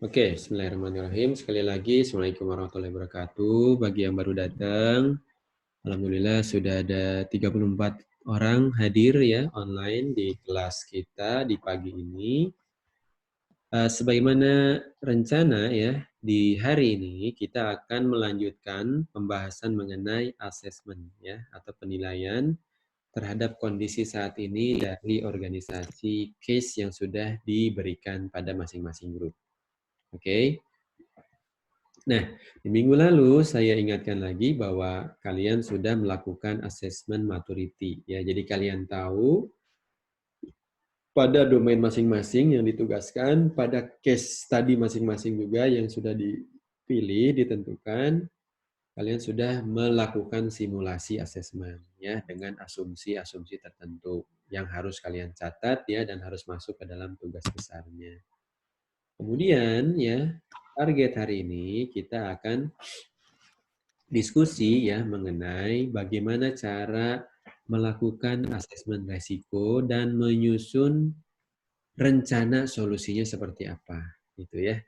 Oke, bismillahirrahmanirrahim. Sekali lagi, Assalamualaikum warahmatullahi wabarakatuh. Bagi yang baru datang, alhamdulillah sudah ada 34 orang hadir ya online di kelas kita di pagi ini. Sebagaimana rencana ya, di hari ini kita akan melanjutkan pembahasan mengenai asesmen ya atau penilaian terhadap kondisi saat ini dari organisasi case yang sudah diberikan pada masing-masing grup. Oke. Nah, di minggu lalu saya ingatkan lagi bahwa kalian sudah melakukan assessment maturity ya. Jadi kalian tahu pada domain masing-masing yang ditugaskan, pada case study masing-masing juga yang sudah dipilih, ditentukan, kalian sudah melakukan simulasi assessment ya dengan asumsi-asumsi tertentu yang harus kalian catat ya dan harus masuk ke dalam tugas besarnya. Kemudian ya, target hari ini kita akan diskusi ya mengenai bagaimana cara melakukan asesmen resiko dan menyusun rencana solusinya seperti apa, gitu ya.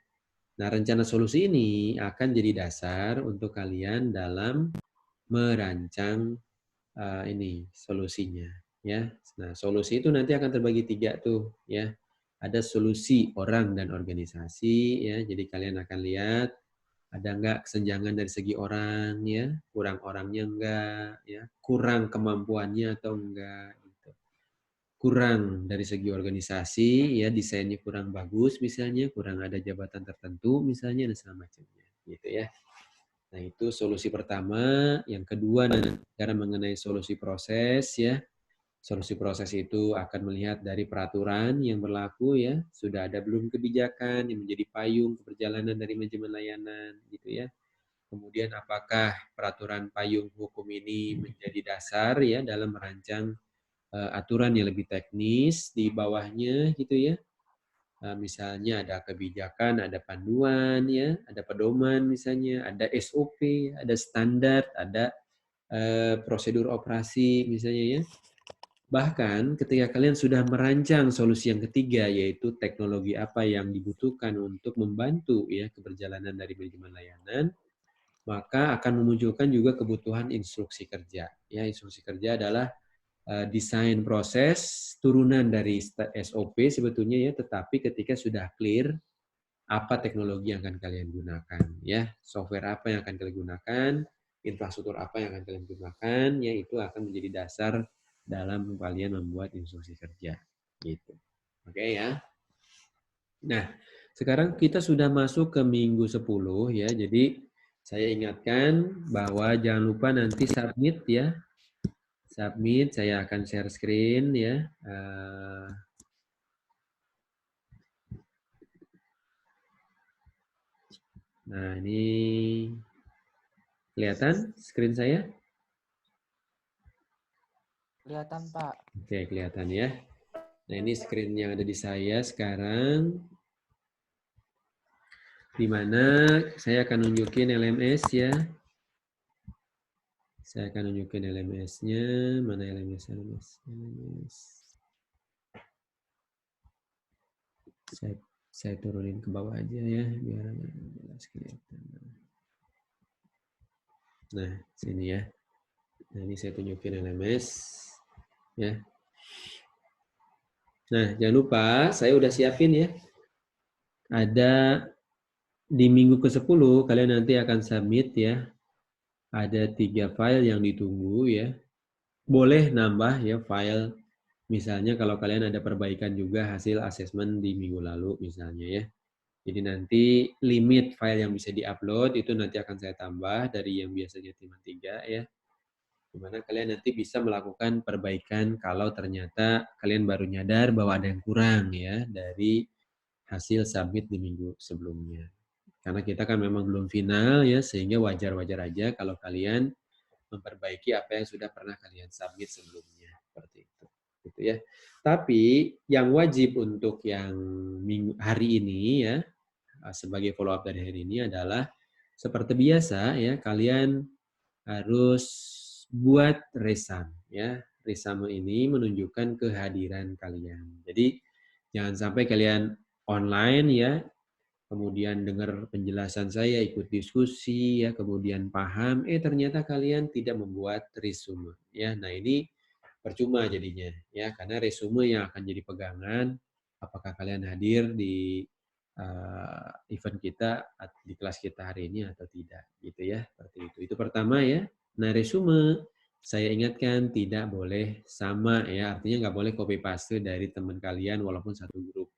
Nah, rencana solusi ini akan jadi dasar untuk kalian dalam merancang ini solusinya, ya. Nah, solusi itu nanti akan terbagi 3 tuh, ya. Ada solusi orang dan organisasi, ya. Jadi kalian akan lihat ada nggak kesenjangan dari segi orang, ya. Kurang orangnya enggak, ya. Kurang kemampuannya atau enggak, gitu. Kurang dari segi organisasi, ya desainnya kurang bagus misalnya, kurang ada jabatan tertentu misalnya, dan segala macamnya, gitu ya. Nah, itu solusi pertama. Yang kedua, cara mengenai solusi proses ya. Solusi proses itu akan melihat dari peraturan yang berlaku ya. Sudah ada belum kebijakan yang menjadi payung perjalanan dari manajemen layanan gitu ya. Kemudian apakah peraturan payung hukum ini menjadi dasar ya dalam merancang aturan yang lebih teknis di bawahnya gitu ya. Misalnya ada kebijakan, ada panduan, ya, ada pedoman misalnya, ada SOP, ada standar, ada prosedur operasi misalnya ya. Bahkan ketika kalian sudah merancang solusi yang ketiga, yaitu teknologi apa yang dibutuhkan untuk membantu ya keberjalanan dari manajemen layanan, maka akan memunculkan juga kebutuhan instruksi kerja. Ya, instruksi kerja adalah desain proses turunan dari SOP sebetulnya ya, tetapi ketika sudah clear apa teknologi yang akan kalian gunakan ya, software apa yang akan kalian gunakan, infrastruktur apa yang akan kalian gunakan, ya itu akan menjadi dasar dalam kalian membuat instruksi kerja gitu. Oke ya. Nah, sekarang kita sudah masuk ke minggu 10 ya. Jadi saya ingatkan bahwa jangan lupa nanti submit ya. Submit, saya akan share screen ya. Nah, ini kelihatan screen saya? Kelihatan, Pak. Oke, kelihatan ya. Nah, ini screen yang ada di saya sekarang. Di mana saya akan nunjukin LMS ya. Saya akan nunjukin LMS-nya. Mana LMS? Saya turunin ke bawah aja ya, biar jelas kelihatan. Nah, sini ya. Nah, ini saya tunjukin LMS. Ya. Nah, jangan lupa, saya udah siapin ya. Ada di minggu ke-10, kalian nanti akan submit ya. Ada 3 file yang ditunggu ya. Boleh nambah ya file. Misalnya kalau kalian ada perbaikan juga hasil asesmen di minggu lalu misalnya ya. Jadi nanti limit file yang bisa diupload itu nanti akan saya tambah dari yang biasanya cuma 3 ya. Dimana kalian nanti bisa melakukan perbaikan kalau ternyata kalian baru nyadar bahwa ada yang kurang ya dari hasil submit di minggu sebelumnya. Karena kita kan memang belum final ya, sehingga wajar-wajar aja kalau kalian memperbaiki apa yang sudah pernah kalian submit sebelumnya. Seperti itu. Gitu ya. Tapi yang wajib untuk yang hari ini ya, sebagai follow up dari hari ini adalah seperti biasa ya, kalian harus buat resum ya. Resum ini menunjukkan kehadiran kalian. Jadi jangan sampai kalian online ya, kemudian dengar penjelasan saya, ikut diskusi, ya, kemudian paham, ternyata kalian tidak membuat resume, ya. Nah, ini percuma jadinya, ya, karena resume yang akan jadi pegangan apakah kalian hadir di event kita, di kelas kita hari ini atau tidak, gitu ya, seperti itu. Itu pertama ya. Nah, resume saya ingatkan tidak boleh sama ya, artinya nggak boleh copy paste dari teman kalian walaupun satu grup.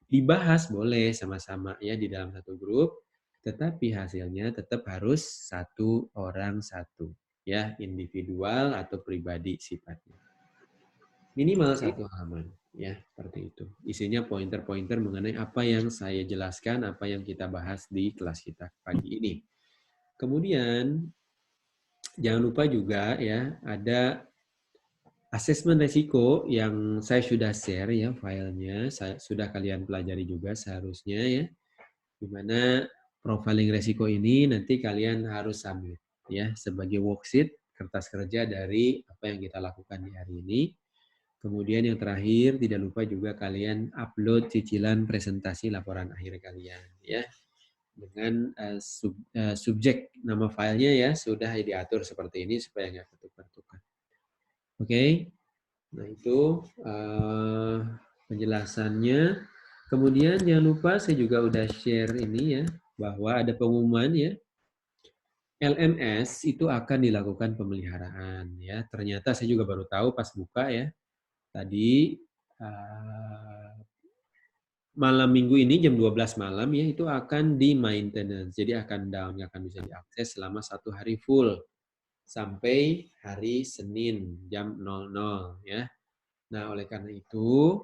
Dibahas boleh sama-sama ya di dalam satu grup, tetapi hasilnya tetap harus satu orang satu ya, individual atau pribadi sifatnya. Minimal satu halaman ya, seperti itu. Isinya pointer-pointer mengenai apa yang saya jelaskan, apa yang kita bahas di kelas kita pagi ini. Kemudian jangan lupa juga ya, ada asesmen resiko yang saya sudah share ya filenya, sudah kalian pelajari juga seharusnya ya, di mana profiling resiko ini nanti kalian harus submit ya sebagai worksheet kertas kerja dari apa yang kita lakukan di hari ini. Kemudian yang terakhir tidak lupa juga kalian upload cicilan presentasi laporan akhir kalian ya dengan subjek nama filenya ya sudah diatur seperti ini supaya nggak ketukar-tukar. Oke. Nah, itu penjelasannya. Kemudian jangan lupa saya juga udah share ini ya, bahwa ada pengumuman ya. LMS itu akan dilakukan pemeliharaan ya. Ternyata saya juga baru tahu pas buka ya. Tadi malam minggu ini jam 12 malam ya itu akan di maintenance. Jadi akan down, akan bisa diakses selama 1 hari full sampai hari Senin jam 00 ya. Nah, oleh karena itu,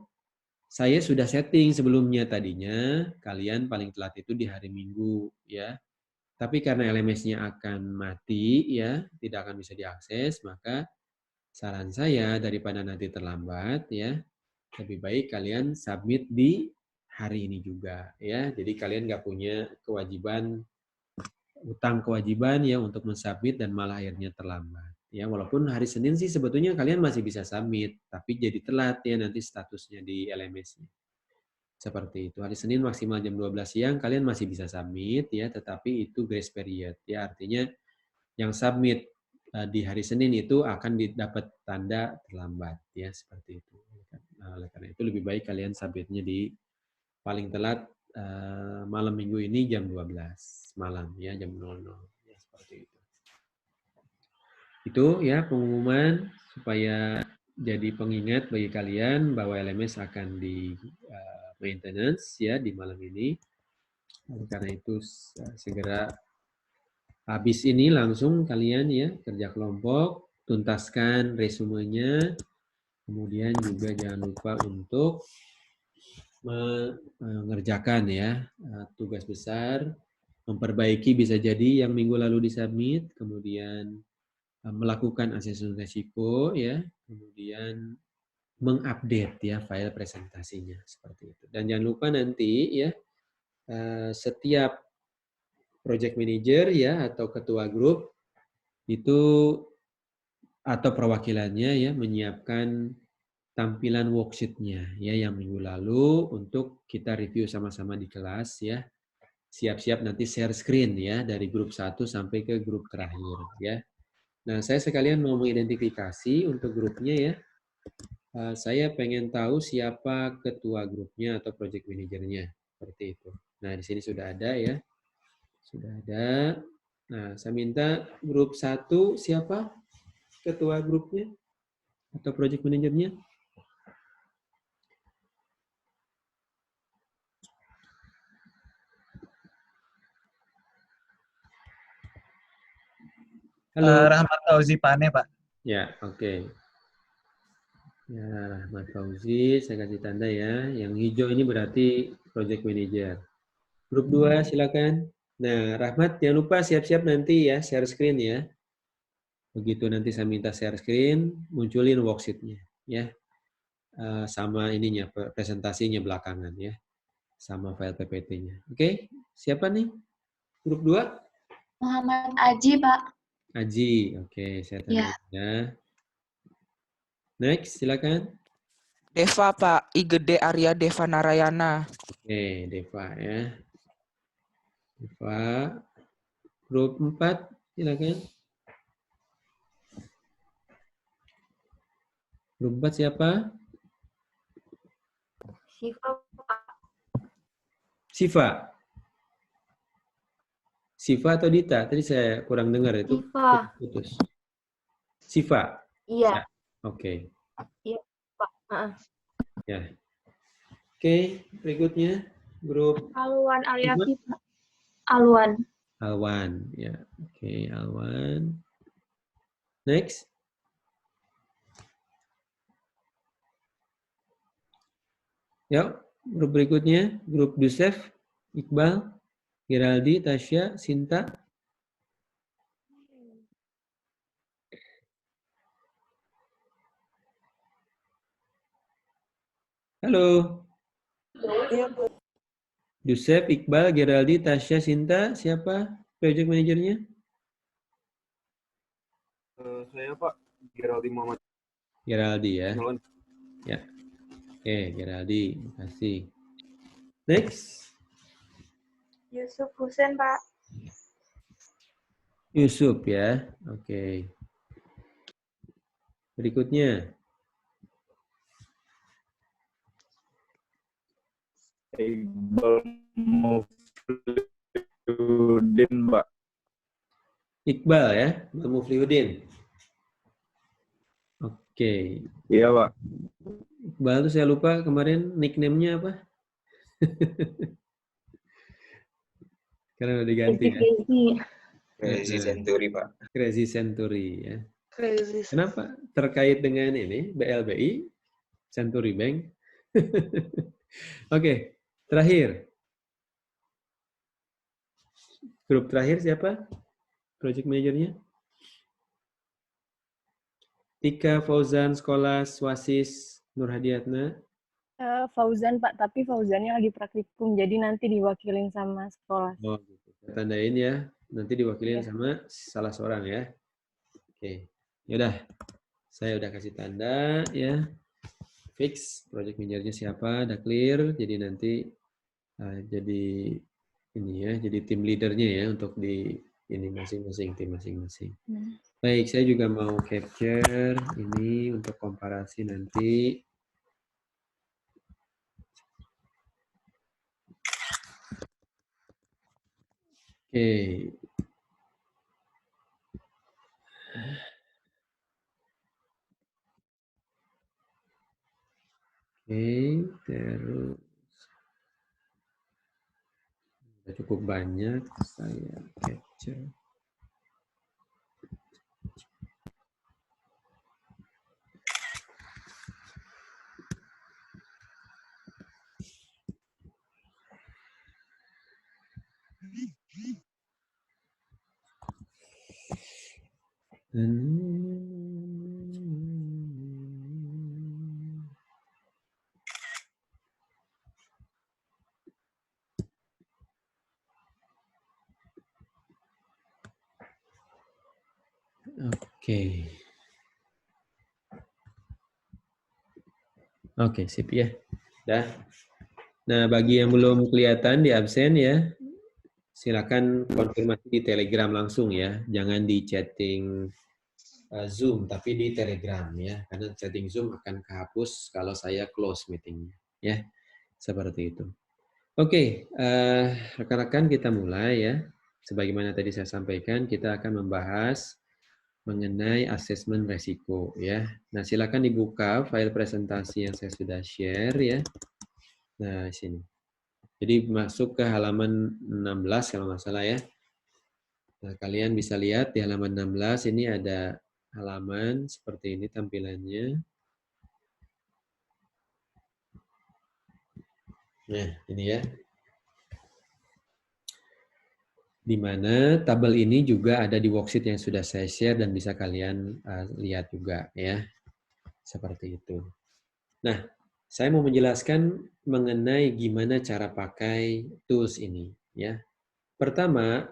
saya sudah setting sebelumnya tadinya, kalian paling telat itu di hari Minggu, ya. Tapi karena LMS-nya akan mati, ya, tidak akan bisa diakses, maka saran saya daripada nanti terlambat, ya, lebih baik kalian submit di hari ini juga, ya. Jadi kalian nggak punya utang kewajiban ya untuk mensubmit dan malah akhirnya terlambat. Ya, walaupun hari Senin sih sebetulnya kalian masih bisa submit, tapi jadi telat ya nanti statusnya di LMS-nya. Seperti itu. Hari Senin maksimal jam 12 siang kalian masih bisa submit ya, tetapi itu grace period ya, artinya yang submit di hari Senin itu akan didapat tanda terlambat ya, seperti itu. Oleh karena itu lebih baik kalian submitnya di paling telat malam minggu ini jam 12 malam ya, jam 00 ya, seperti itu. Itu ya pengumuman supaya jadi pengingat bagi kalian bahwa LMS akan di maintenance ya di malam ini. Oleh karena itu segera habis ini langsung kalian ya kerja kelompok, tuntaskan resumenya, kemudian juga jangan lupa untuk mengerjakan ya tugas besar, memperbaiki bisa jadi yang minggu lalu disubmit, kemudian melakukan asesmen resiko ya, kemudian mengupdate ya file presentasinya seperti itu. Dan jangan lupa nanti ya setiap project manager ya atau ketua grup itu atau perwakilannya ya menyiapkan tampilan worksheet-nya ya yang minggu lalu untuk kita review sama-sama di kelas ya. Siap-siap nanti share screen ya dari grup 1 sampai ke grup terakhir ya. Nah, saya sekalian mau mengidentifikasi untuk grupnya ya. Saya pengen tahu siapa ketua grupnya atau project manajernya. Seperti itu. Nah, di sini sudah ada ya. Sudah ada. Nah, saya minta grup 1 siapa ketua grupnya atau project manajernya? Halo. Rahmat Fauzi Pane, Pak. Ya, oke. Ya, Rahmat Fauzi, saya kasih tanda ya. Yang hijau ini berarti project manager. Grup 2, silakan. Nah, Rahmat, jangan lupa siap-siap nanti ya, share screen ya. Begitu nanti saya minta share screen, munculin worksheet-nya ya. Sama ininya, presentasinya belakangan ya. Sama file PPT-nya. Oke, siapa nih? Grup 2? Muhammad Aji, Pak. Aji, oke, saya tanda ya. Next, silakan. Deva, Pak. IGD Arya Deva Narayana. Oke, Deva ya. Siva. Grup 4, silakan. Grup 4 siapa? Siva, Pak. Siva. Siva atau Dita? Tadi saya kurang dengar itu. Siva. Putus. Siva. Iya. Oke. Iya, Pak. Ya. Oke, berikutnya grup Alwan Aliafi, Pak. Alwan. Alwan. Ya, oke, Alwan. Next. Yuk, grup berikutnya, grup Yusef, Iqbal, Geraldi, Tasya, Sinta. Halo. Iya, Bu. Yusef, Iqbal, Geraldi, Tasya, Sinta. Siapa project manajernya? Saya Pak, Geraldi Muhammad. Geraldi ya. Ya. Oke, Geraldi. Terima kasih. Next. Yusuf Husen, Pak. Yusuf ya. Oke. Berikutnya. Iqbal Mufliudin, Pak. Iqbal ya, Mufliudin. Oke. Iya, Pak. Iqbal tuh saya lupa kemarin nickname-nya apa? Karena udah diganti ya. Crazy Century, Pak. Crazy Century ya. Crazy. Kenapa? Terkait dengan ini, BLBI, Century Bank. Oke, terakhir. Grup terakhir siapa? Project manajernya? Tika, Fauzan, Sekolah, Swasis, Nur Hadiatna. Fauzan, Pak, tapi Fauzannya lagi praktikum, jadi nanti diwakilin sama sekolah. Oh, gitu. Saya tandain ya. Nanti diwakilin Ya. sama salah seorang ya. Oke. Yaudah. Saya udah kasih tanda ya. Fix project manajernya siapa, udah clear. Jadi nanti jadi ini ya, jadi tim leadernya ya untuk di ini masing-masing tim masing-masing. Baik, saya juga mau capture ini untuk komparasi nanti. Oke. Oke, terus sudah cukup banyak saya capture. Oke. Oke, sip ya. Dah. Nah, bagi yang belum kelihatan di absen ya, silakan konfirmasi di Telegram langsung ya. Jangan di chatting Zoom, tapi di Telegram ya. Karena chatting Zoom akan kehapus kalau saya close meetingnya. Ya, seperti itu. Oke, rekan-rekan kita mulai ya. Sebagaimana tadi saya sampaikan, kita akan membahas mengenai asesmen resiko ya. Nah, silakan dibuka file presentasi yang saya sudah share ya. Nah, sini. Jadi masuk ke halaman 16 kalau nggak salah ya. Nah, kalian bisa lihat di halaman 16 ini ada halaman seperti ini tampilannya. Nah, ini ya. Di mana tabel ini juga ada di worksheet yang sudah saya share dan bisa kalian lihat juga ya. Seperti itu. Nah, saya mau menjelaskan mengenai gimana cara pakai tools ini ya. Pertama,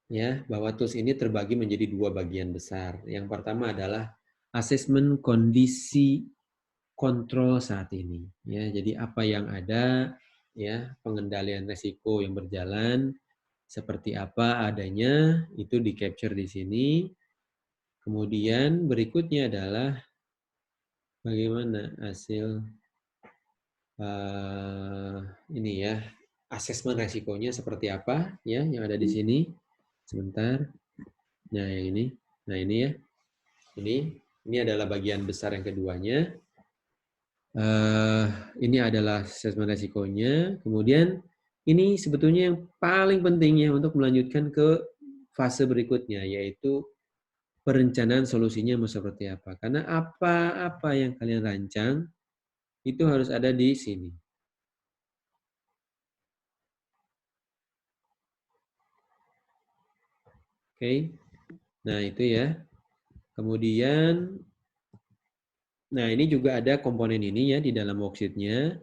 ya, bahwa tools ini terbagi menjadi dua bagian besar. Yang pertama adalah asesmen kondisi kontrol saat ini ya. Jadi apa yang ada ya, pengendalian resiko yang berjalan seperti apa adanya, itu di capture di sini. Kemudian berikutnya adalah bagaimana hasil ini ya, asesmen resikonya seperti apa ya yang ada di sini. Sebentar. Nah, yang ini. Nah, ini ya. Ini adalah bagian besar yang keduanya. Ini adalah asesmen resikonya. Kemudian ini sebetulnya yang paling penting ya untuk melanjutkan ke fase berikutnya, yaitu perencanaan solusinya mau seperti apa. Karena apa-apa yang kalian rancang itu harus ada di sini. Oke. Nah, itu ya. Kemudian, nah ini juga ada komponen ini ya di dalam worksheet-nya.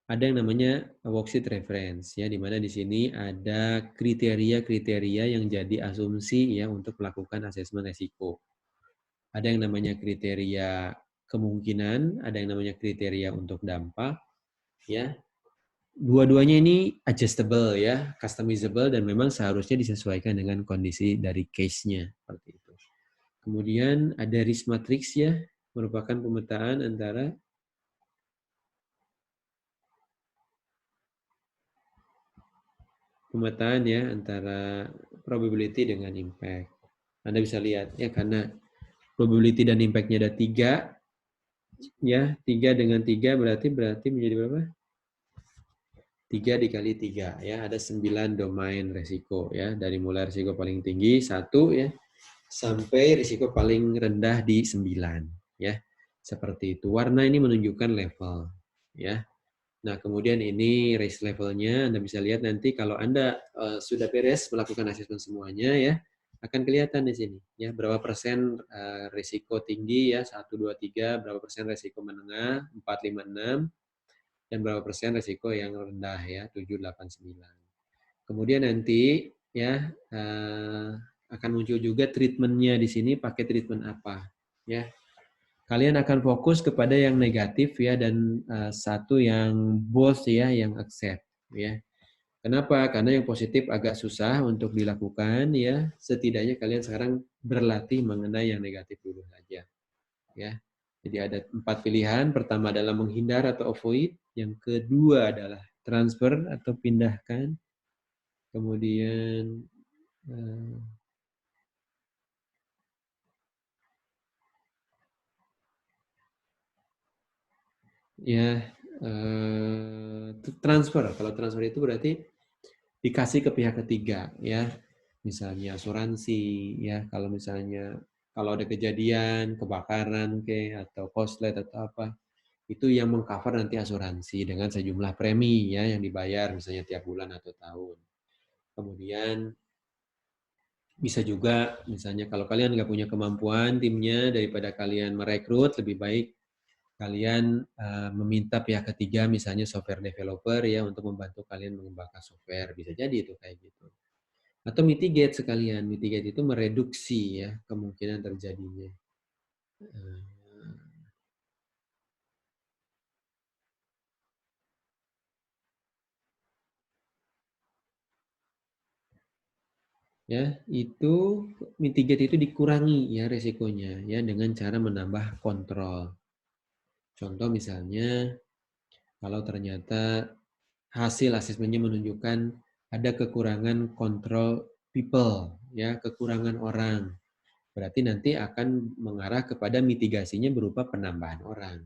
Ada yang namanya worksheet reference ya, di mana di sini ada kriteria-kriteria yang jadi asumsi ya untuk melakukan asesmen resiko. Ada yang namanya kriteria kemungkinan, ada yang namanya kriteria untuk dampak ya. Dua-duanya ini adjustable ya, customizable dan memang seharusnya disesuaikan dengan kondisi dari case-nya seperti itu. Kemudian ada risk matrix ya, merupakan pemetaan antara ya antara probability dengan impact. Anda bisa lihat ya, karena probability dan impact-nya ada 3 ya, 3 dengan 3 berarti menjadi berapa? 3 dikali 3 ya, ada 9 domain resiko ya, dari mulai risiko paling tinggi 1 ya sampai risiko paling rendah di 9 ya. Seperti itu. Warna ini menunjukkan level ya. Nah, kemudian ini risk levelnya, Anda bisa lihat nanti kalau Anda sudah beres melakukan asesmen semuanya ya, akan kelihatan di sini ya, berapa persen risiko tinggi ya, 1, 2, 3, berapa persen risiko menengah, 4, 5, 6, dan berapa persen risiko yang rendah ya, 7, 8, 9. Kemudian nanti ya akan muncul juga treatmentnya di sini, pakai treatment apa ya. Kalian akan fokus kepada yang negatif ya, dan satu yang both ya, yang accept ya. Kenapa? Karena yang positif agak susah untuk dilakukan ya. Setidaknya kalian sekarang berlatih mengenai yang negatif dulu saja ya. Jadi ada 4 pilihan. Pertama adalah menghindar atau avoid. Yang kedua adalah transfer atau pindahkan. Kemudian ya transfer. Kalau transfer itu berarti dikasih ke pihak ketiga ya, misalnya asuransi ya, kalau misalnya kalau ada kejadian kebakaran atau korslet atau apa, itu yang mengcover nanti asuransi dengan sejumlah premi ya yang dibayar misalnya tiap bulan atau tahun. Kemudian bisa juga misalnya kalau kalian nggak punya kemampuan timnya, daripada kalian merekrut, lebih baik kalian meminta pihak ketiga, misalnya software developer ya, untuk membantu kalian mengembangkan software. Bisa jadi itu kayak gitu. Atau mitigate sekalian. Mitigate itu mereduksi ya kemungkinan terjadinya. Ya, itu mitigate itu dikurangi ya resikonya ya dengan cara menambah kontrol. Contoh misalnya kalau ternyata hasil asesmennya menunjukkan ada kekurangan kontrol people, ya, kekurangan orang. Berarti nanti akan mengarah kepada mitigasinya berupa penambahan orang.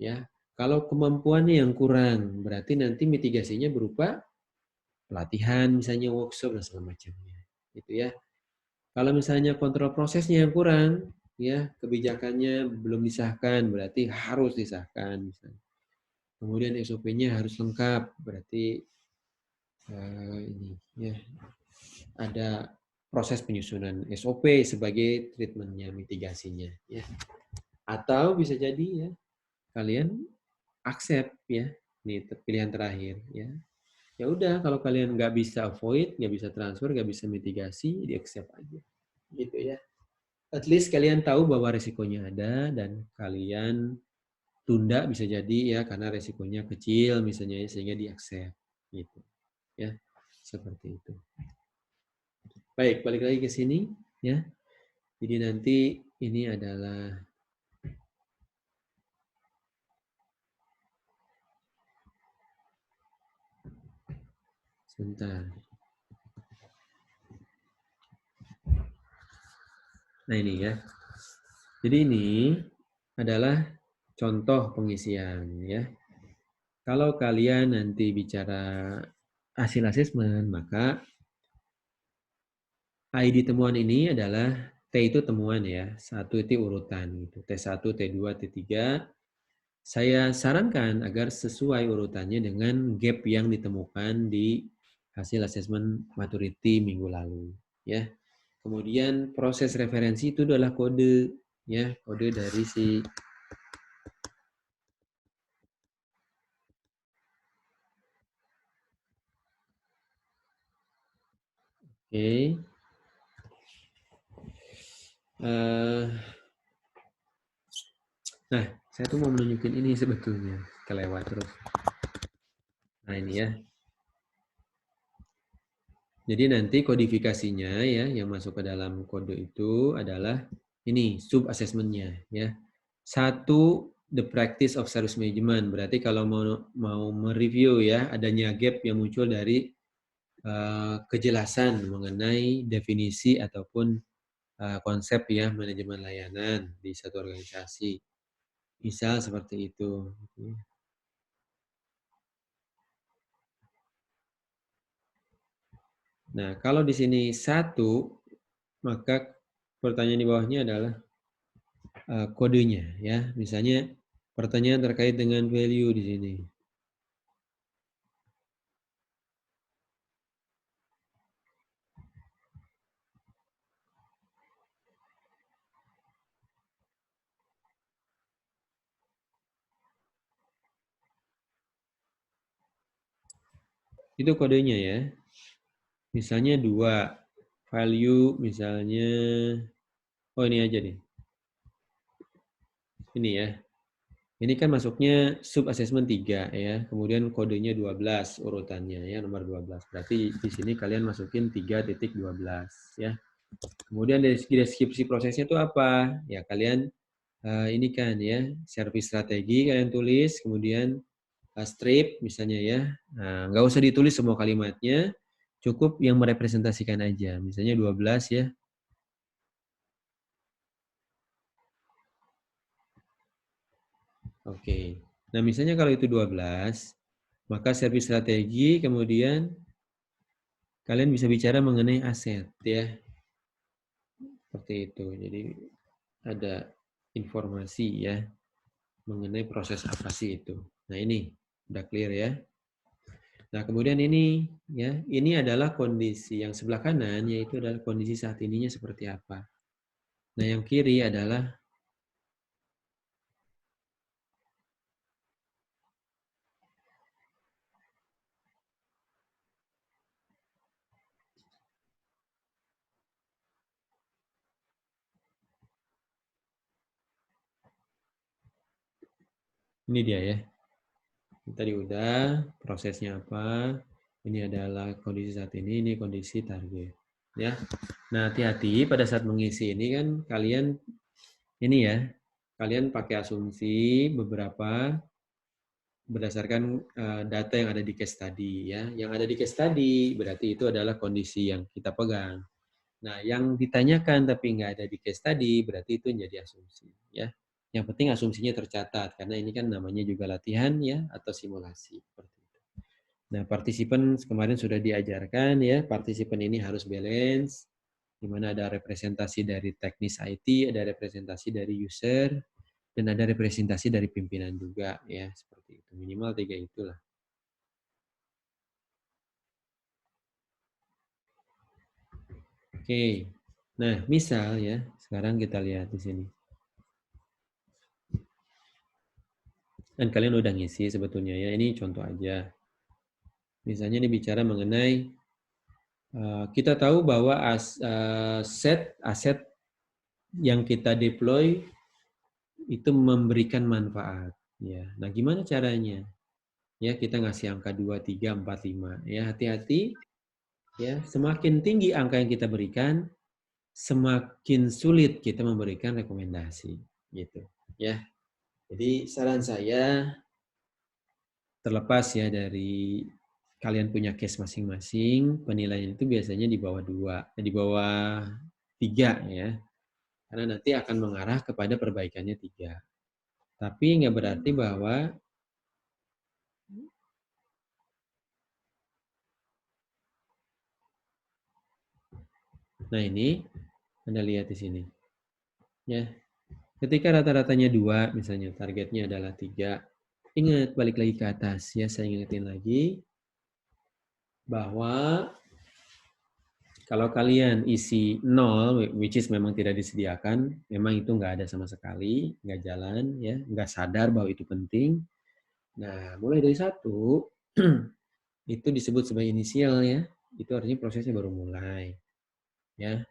Ya, kalau kemampuannya yang kurang, berarti nanti mitigasinya berupa pelatihan, misalnya workshop dan segala macamnya. Gitu ya. Kalau misalnya kontrol prosesnya yang kurang, ya, kebijakannya belum disahkan, berarti harus disahkan misalnya. Kemudian SOP-nya harus lengkap, berarti ini ya, ada proses penyusunan SOP sebagai treatmentnya, mitigasinya ya. Atau bisa jadi ya kalian accept ya, ini pilihan terakhir ya. Ya udah, kalau kalian nggak bisa avoid, nggak bisa transfer, nggak bisa mitigasi, di accept aja gitu ya. At least kalian tahu bahwa resikonya ada dan kalian tunda bisa jadi ya karena resikonya kecil misalnya, sehingga di accept gitu ya. seperti itu. Baik, balik lagi ke sini ya. Jadi nanti ini adalah sebentar. Nah ini ya. Jadi ini adalah contoh pengisian ya. Kalau kalian nanti bicara hasil asesmen, maka ID temuan ini adalah T itu temuan ya, 1 itu urutan gitu. T1, T2, T3. Saya sarankan agar sesuai urutannya dengan gap yang ditemukan di hasil asesmen maturity minggu lalu ya. Kemudian proses referensi itu adalah kode ya, kode dari si Oke. Nah, saya tuh mau menunjukin ini sebetulnya, kelewat terus. Nah, ini ya. Jadi nanti kodifikasinya ya, yang masuk ke dalam kode itu adalah ini, sub assessment-nya ya. 1, the practice of service management. Berarti kalau mau mereview ya, adanya gap yang muncul dari kejelasan mengenai definisi ataupun konsep ya manajemen layanan di satu organisasi. Misal seperti itu. Nah, kalau di sini 1, maka pertanyaan di bawahnya adalah kodenya ya. Misalnya pertanyaan terkait dengan value di sini. Itu kodenya ya. Misalnya 2, value misalnya, oh ini aja nih. Ini ya. Ini kan masuknya sub assessment 3 ya. Kemudian kodenya 12 urutannya ya, nomor 12. Berarti di sini kalian masukin 3.12 ya. Kemudian dari segi deskripsi prosesnya itu apa? Ya kalian ini kan ya, service strategi kalian tulis, kemudian strip misalnya ya. Nah, nggak usah ditulis semua kalimatnya, cukup yang merepresentasikan aja. Misalnya 12 ya. Oke. Nah, misalnya kalau itu 12, maka service strategi kemudian kalian bisa bicara mengenai aset ya. Seperti itu. Jadi ada informasi ya mengenai proses apa sih itu. Nah, ini udah clear ya. Nah, kemudian ini ya, ini adalah kondisi yang sebelah kanan yaitu adalah kondisi saat ininya seperti apa. Nah, yang kiri adalah ini dia ya. Tadi udah prosesnya apa? Ini adalah kondisi saat ini kondisi target. Ya. Nah, hati-hati pada saat mengisi ini kan kalian ini ya, kalian pakai asumsi beberapa berdasarkan data yang ada di case study ya. Yang ada di case study berarti itu adalah kondisi yang kita pegang. Nah, yang ditanyakan tapi nggak ada di case study berarti itu menjadi asumsi ya. Yang penting asumsinya tercatat karena ini kan namanya juga latihan ya atau simulasi seperti itu. Nah, partisipan kemarin sudah diajarkan ya, partisipan ini harus balance di mana ada representasi dari teknis IT, ada representasi dari user, dan ada representasi dari pimpinan juga ya, seperti itu. Minimal 3 itulah. Oke. Nah, misal ya, sekarang kita lihat di sini. Dan kalian udah ngisi sebetulnya ya, ini contoh aja. Misalnya ini bicara mengenai kita tahu bahwa aset yang kita deploy itu memberikan manfaat ya. Nah, gimana caranya? Ya, kita ngasih angka 2, 3, 4, 5 ya. Hati-hati Ya, semakin tinggi angka yang kita berikan, semakin sulit kita memberikan rekomendasi, gitu. Ya, jadi saran saya, terlepas ya dari kalian punya case masing-masing, penilaian itu biasanya di bawah 2, di bawah 3 ya. Karena nanti akan mengarah kepada perbaikannya 3. Tapi nggak berarti bahwa nah ini Anda lihat di sini. Ya. Ketika rata-ratanya 2, misalnya targetnya adalah 3. Ingat, balik lagi ke atas ya, saya ingetin lagi bahwa kalau kalian isi 0, which is memang tidak disediakan, memang itu nggak ada sama sekali, nggak jalan, ya, nggak sadar bahwa itu penting. Nah, mulai dari 1, itu disebut sebagai inisial ya, itu artinya prosesnya baru mulai. Ya,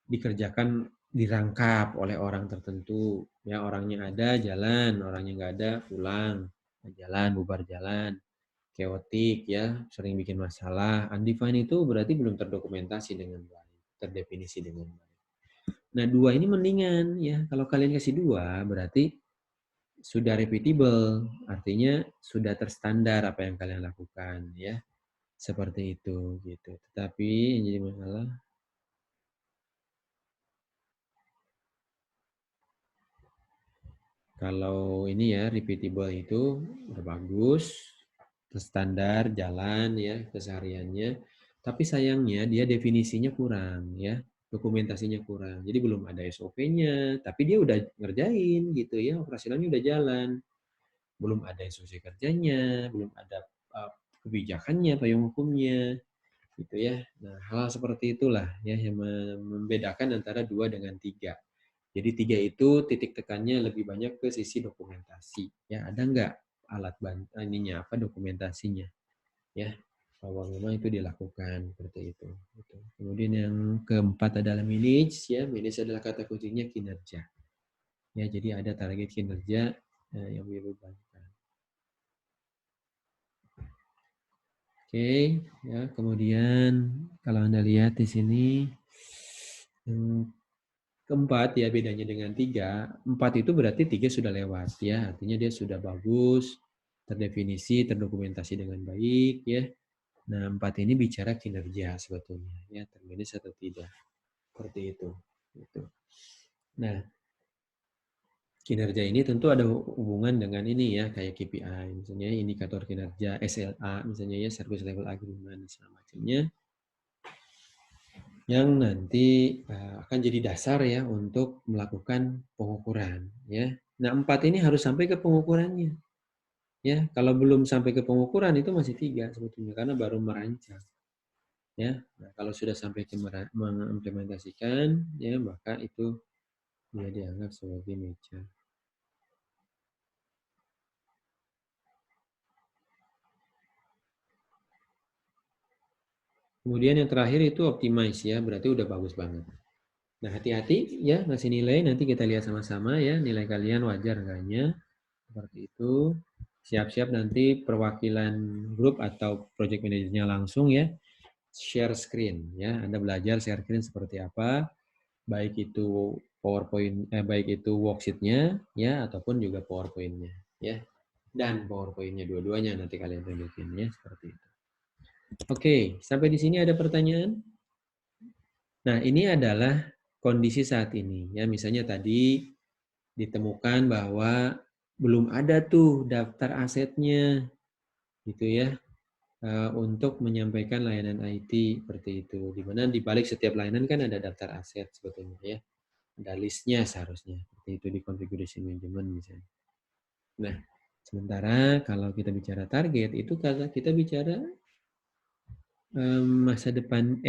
dikerjakan, dirangkap oleh orang tertentu. Ya, orangnya ada, jalan, orangnya nggak ada, pulang, jalan, bubar jalan. Chaotic ya, sering bikin masalah. Undefined itu berarti belum terdokumentasi dengan baik, terdefinisi dengan baik. Nah, 2 ini mendingan ya. Kalau kalian kasih 2 berarti sudah repeatable, artinya sudah terstandar apa yang kalian lakukan ya. Seperti itu gitu. Tetapi yang jadi masalah kalau ini ya repeatable itu udah bagus, standar jalan ya kesehariannya, tapi sayangnya dia definisinya kurang ya, dokumentasinya kurang. Jadi belum ada SOP-nya, tapi dia udah ngerjain gitu ya, operasionalnya udah jalan. Belum ada instruksi kerjanya, belum ada kebijakannya, payung hukumnya gitu ya. Nah, hal seperti itulah ya yang membedakan antara 2 dengan 3. Jadi 3 itu titik tekannya lebih banyak ke sisi dokumentasi. Ya, ada nggak alat ininya apa dokumentasinya? Ya, bahwa memang itu dilakukan seperti itu. Gitu. Kemudian yang keempat adalah manage. Ya, manage adalah kata kuncinya kinerja. Ya, jadi ada target kinerja yang dibebankan. Oke, ya kemudian kalau Anda lihat di sini yang keempat ya bedanya dengan 3, 4 itu berarti 3 sudah lewat ya, artinya dia sudah bagus, terdefinisi, terdokumentasi dengan baik ya. Nah 4 ini bicara kinerja sebetulnya ya, termanage atau tidak, seperti itu. Gitu. Nah kinerja ini tentu ada hubungan dengan ini ya, kayak KPI, misalnya indikator kinerja, SLA, misalnya ya, Service Level Agreement, segala macamnya, yang nanti akan jadi dasar ya untuk melakukan pengukuran ya. Nah 4 ini harus sampai ke pengukurannya ya. Kalau belum sampai ke pengukuran itu masih 3 sebetulnya karena baru merancang ya. Nah, kalau sudah sampai ke mengimplementasikan ya maka itu dia dianggap sebagai major. Kemudian yang terakhir itu optimize ya, berarti udah bagus banget. Nah hati-hati ya ngasih nilai, nanti kita lihat sama-sama ya nilai kalian wajar enggaknya. Seperti itu. Siap-siap nanti perwakilan grup atau project manajernya langsung ya share screen ya. Anda belajar share screen seperti apa, baik itu PowerPoint baik itu worksheet-nya ya ataupun juga PowerPoint-nya ya. Dan PowerPoint-nya dua-duanya nanti kalian tunjukin ya seperti itu. Oke, sampai di sini ada pertanyaan? Nah, ini adalah kondisi saat ini ya. Misalnya tadi ditemukan bahwa belum ada tuh daftar asetnya gitu ya untuk menyampaikan layanan IT seperti itu. Di mana di balik setiap layanan kan ada daftar aset sebetulnya ya. Ada listnya seharusnya. Seperti itu di configuration management misalnya. Nah, sementara kalau kita bicara target itu kita bicara masa depan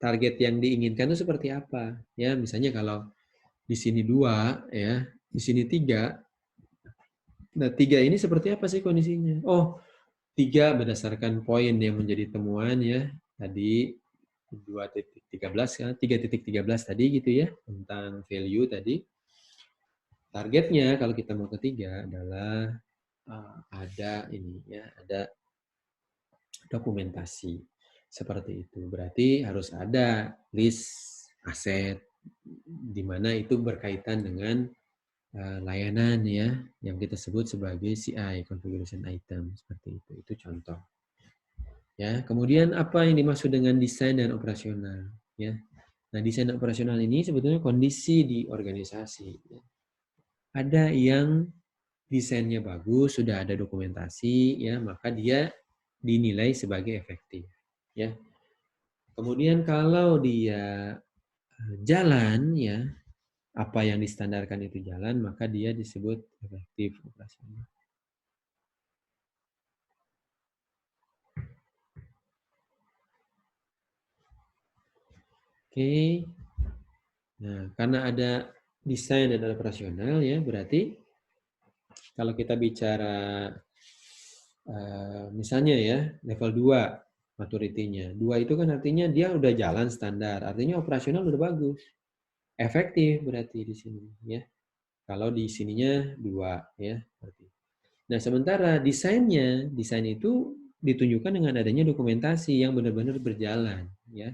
target yang diinginkan itu seperti apa ya. Misalnya kalau di sini 2 ya, di sini 3. Nah, 3 ini seperti apa sih kondisinya? Oh, 3 berdasarkan poin yang menjadi temuan ya. Tadi 2.13 kan, 3.13 tadi gitu ya, tentang value tadi. Targetnya kalau kita mau ketiga adalah ada ini ya, ada dokumentasi. Seperti itu. Berarti harus ada list aset di mana itu berkaitan dengan layanan ya yang kita sebut sebagai CI, configuration item, seperti itu. Itu contoh. Ya, kemudian apa yang dimaksud dengan desain dan operasional ya. Nah, desain dan operasional ini sebetulnya kondisi di organisasi ya. Ada yang desainnya bagus, sudah ada dokumentasi ya, maka dia dinilai sebagai efektif ya. Kemudian kalau dia jalan ya, apa yang distandarkan itu jalan, maka dia disebut efektif operasional. Oke. Nah, karena ada desain dan ada operasional ya, berarti kalau kita bicara misalnya ya, level 2 maturity-nya. 2 itu kan artinya dia udah jalan standar, artinya operasional udah bagus. Efektif berarti di sini ya. Kalau di sininya 2 ya, berarti. Nah, sementara desain itu ditunjukkan dengan adanya dokumentasi yang benar-benar berjalan ya.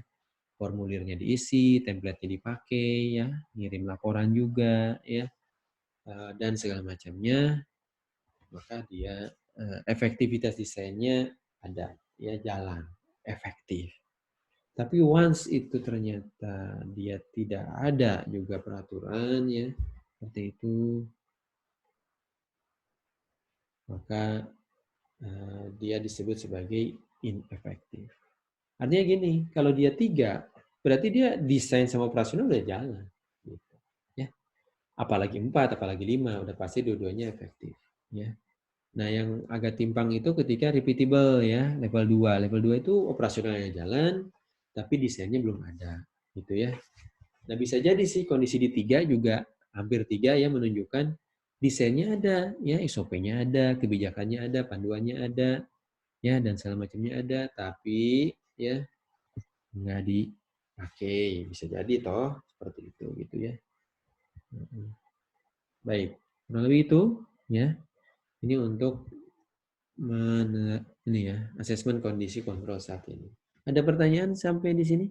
Formulirnya diisi, template-nya dipakai ya, ngirim laporan juga ya. Dan segala macamnya, maka dia efektivitas desainnya ada ya, jalan efektif. Tapi once itu ternyata dia tidak ada juga peraturan ya seperti itu, maka dia disebut sebagai inefektif. Artinya gini, kalau dia 3, berarti dia desain sama operasional udah jalan. Gitu, ya. Apalagi 4, apalagi 5, udah pasti dua-duanya efektif. Ya. Nah, yang agak timpang itu ketika repeatable ya, level 2. Level 2 itu operasionalnya jalan, tapi desainnya belum ada. Gitu ya. Nah, bisa jadi sih kondisi di 3 juga hampir 3 ya menunjukkan desainnya ada, ya SOP-nya ada, kebijakannya ada, panduannya ada, ya dan segala macamnya ada, tapi ya nggak dipakai. Bisa jadi toh seperti itu gitu ya. Baik, kurang lebih itu ya. Ini untuk ini ya, asesmen kondisi kontrol saat ini. Ada pertanyaan sampai di sini?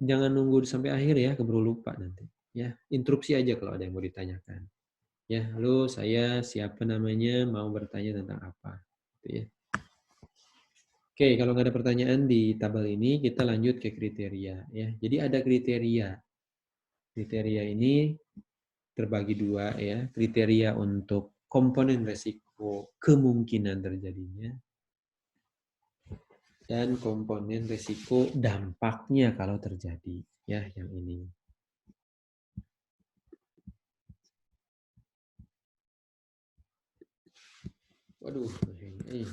Jangan nunggu sampai akhir ya, keburu lupa nanti. Ya, interupsi aja kalau ada yang mau ditanyakan. Ya, halo, saya siapa namanya, mau bertanya tentang apa, gitu ya. Oke, kalau nggak ada pertanyaan di tabel ini, kita lanjut ke kriteria. Ya, jadi ada kriteria. Kriteria ini terbagi 2 ya. Kriteria untuk komponen resiko kemungkinan terjadinya dan komponen resiko dampaknya kalau terjadi. Ya, yang ini. Waduh, ini.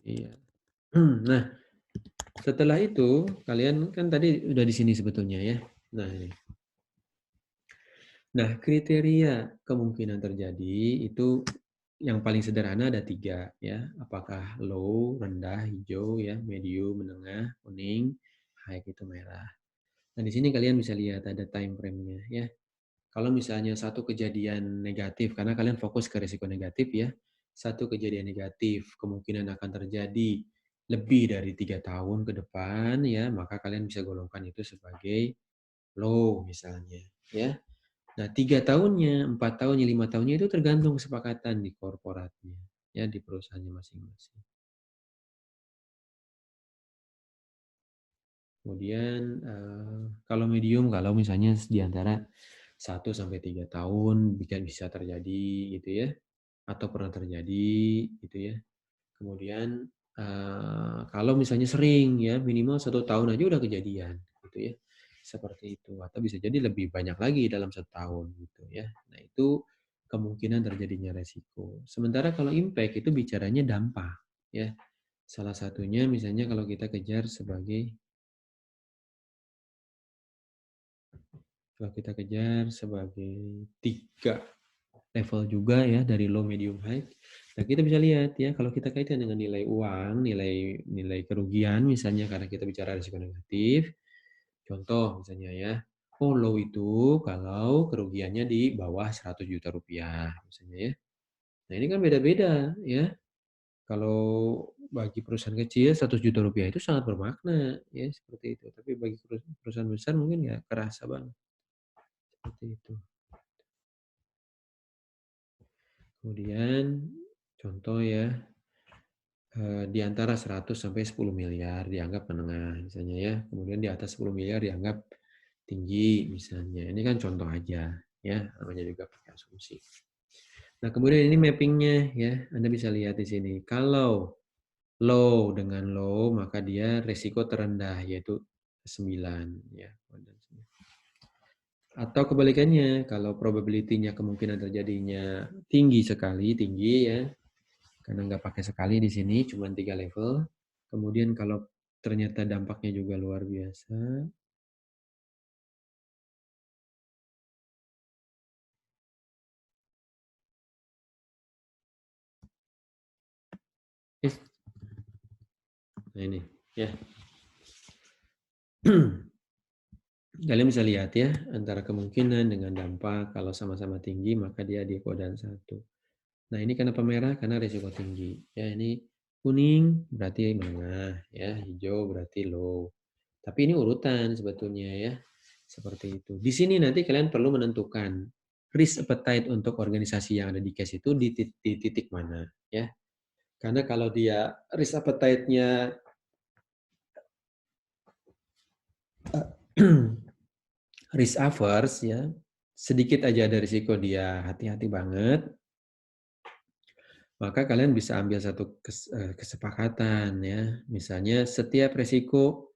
Iya. Nah, setelah itu kalian kan tadi udah di sini sebetulnya ya. Nah, ini. Nah, kriteria kemungkinan terjadi itu yang paling sederhana ada 3 ya. Apakah low, rendah, hijau ya, medium, menengah, kuning, high itu merah. Nah, di sini kalian bisa lihat ada time frame-nya ya. Kalau misalnya satu kejadian negatif, karena kalian fokus ke risiko negatif ya, satu kejadian negatif kemungkinan akan terjadi lebih dari 3 tahun ke depan ya, maka kalian bisa golongkan itu sebagai low misalnya ya. Nah, 3 tahunnya, 4 tahunnya, 5 tahunnya itu tergantung kesepakatan di korporatnya ya, di perusahaannya masing-masing. Kemudian kalau medium, kalau misalnya di antara 1 sampai 3 tahun bisa terjadi gitu ya, atau pernah terjadi gitu ya. Kemudian kalau misalnya sering ya, minimal 1 tahun aja udah kejadian gitu ya. Seperti itu, atau bisa jadi lebih banyak lagi dalam 1 tahun gitu ya. Nah, itu kemungkinan terjadinya resiko. Sementara kalau impact itu bicaranya dampak ya. Salah satunya misalnya kalau kita kejar sebagai tiga level juga ya dari low, medium, high. Nah, kita bisa lihat ya kalau kita kaitkan dengan nilai uang, nilai kerugian misalnya karena kita bicara risiko negatif. Contoh misalnya ya, oh low itu kalau kerugiannya di bawah 100 juta rupiah misalnya ya. Nah, ini kan beda-beda ya. Kalau bagi perusahaan kecil 100 juta rupiah itu sangat bermakna ya seperti itu. Tapi bagi perusahaan besar mungkin ya kerasa banget. Seperti itu. Kemudian contoh ya, di antara 100 sampai 10 miliar dianggap menengah misalnya ya. Kemudian di atas 10 miliar dianggap tinggi misalnya. Ini kan contoh aja ya, namanya juga pakai asumsi. Nah, kemudian ini mappingnya ya. Anda bisa lihat di sini. Kalau low dengan low, maka dia resiko terendah yaitu 9 ya. Atau kebalikannya, kalau probability-nya kemungkinan terjadinya tinggi sekali, tinggi ya. Karena nggak pakai sekali di sini, cuma 3 level. Kemudian kalau ternyata dampaknya juga luar biasa. Nah ini ya. Kalian bisa lihat ya, antara kemungkinan dengan dampak, kalau sama-sama tinggi, maka dia di kodaan 1. Nah ini kenapa merah? Karena risiko tinggi. Ya ini kuning berarti menengah, ya hijau berarti low. Tapi ini urutan sebetulnya ya, seperti itu. Di sini nanti kalian perlu menentukan risk appetite untuk organisasi yang ada di case itu di titik mana, ya. Karena kalau dia risk appetite-nya risk averse ya, sedikit aja ada risiko dia hati-hati banget, maka kalian bisa ambil satu kesepakatan ya. Misalnya setiap risiko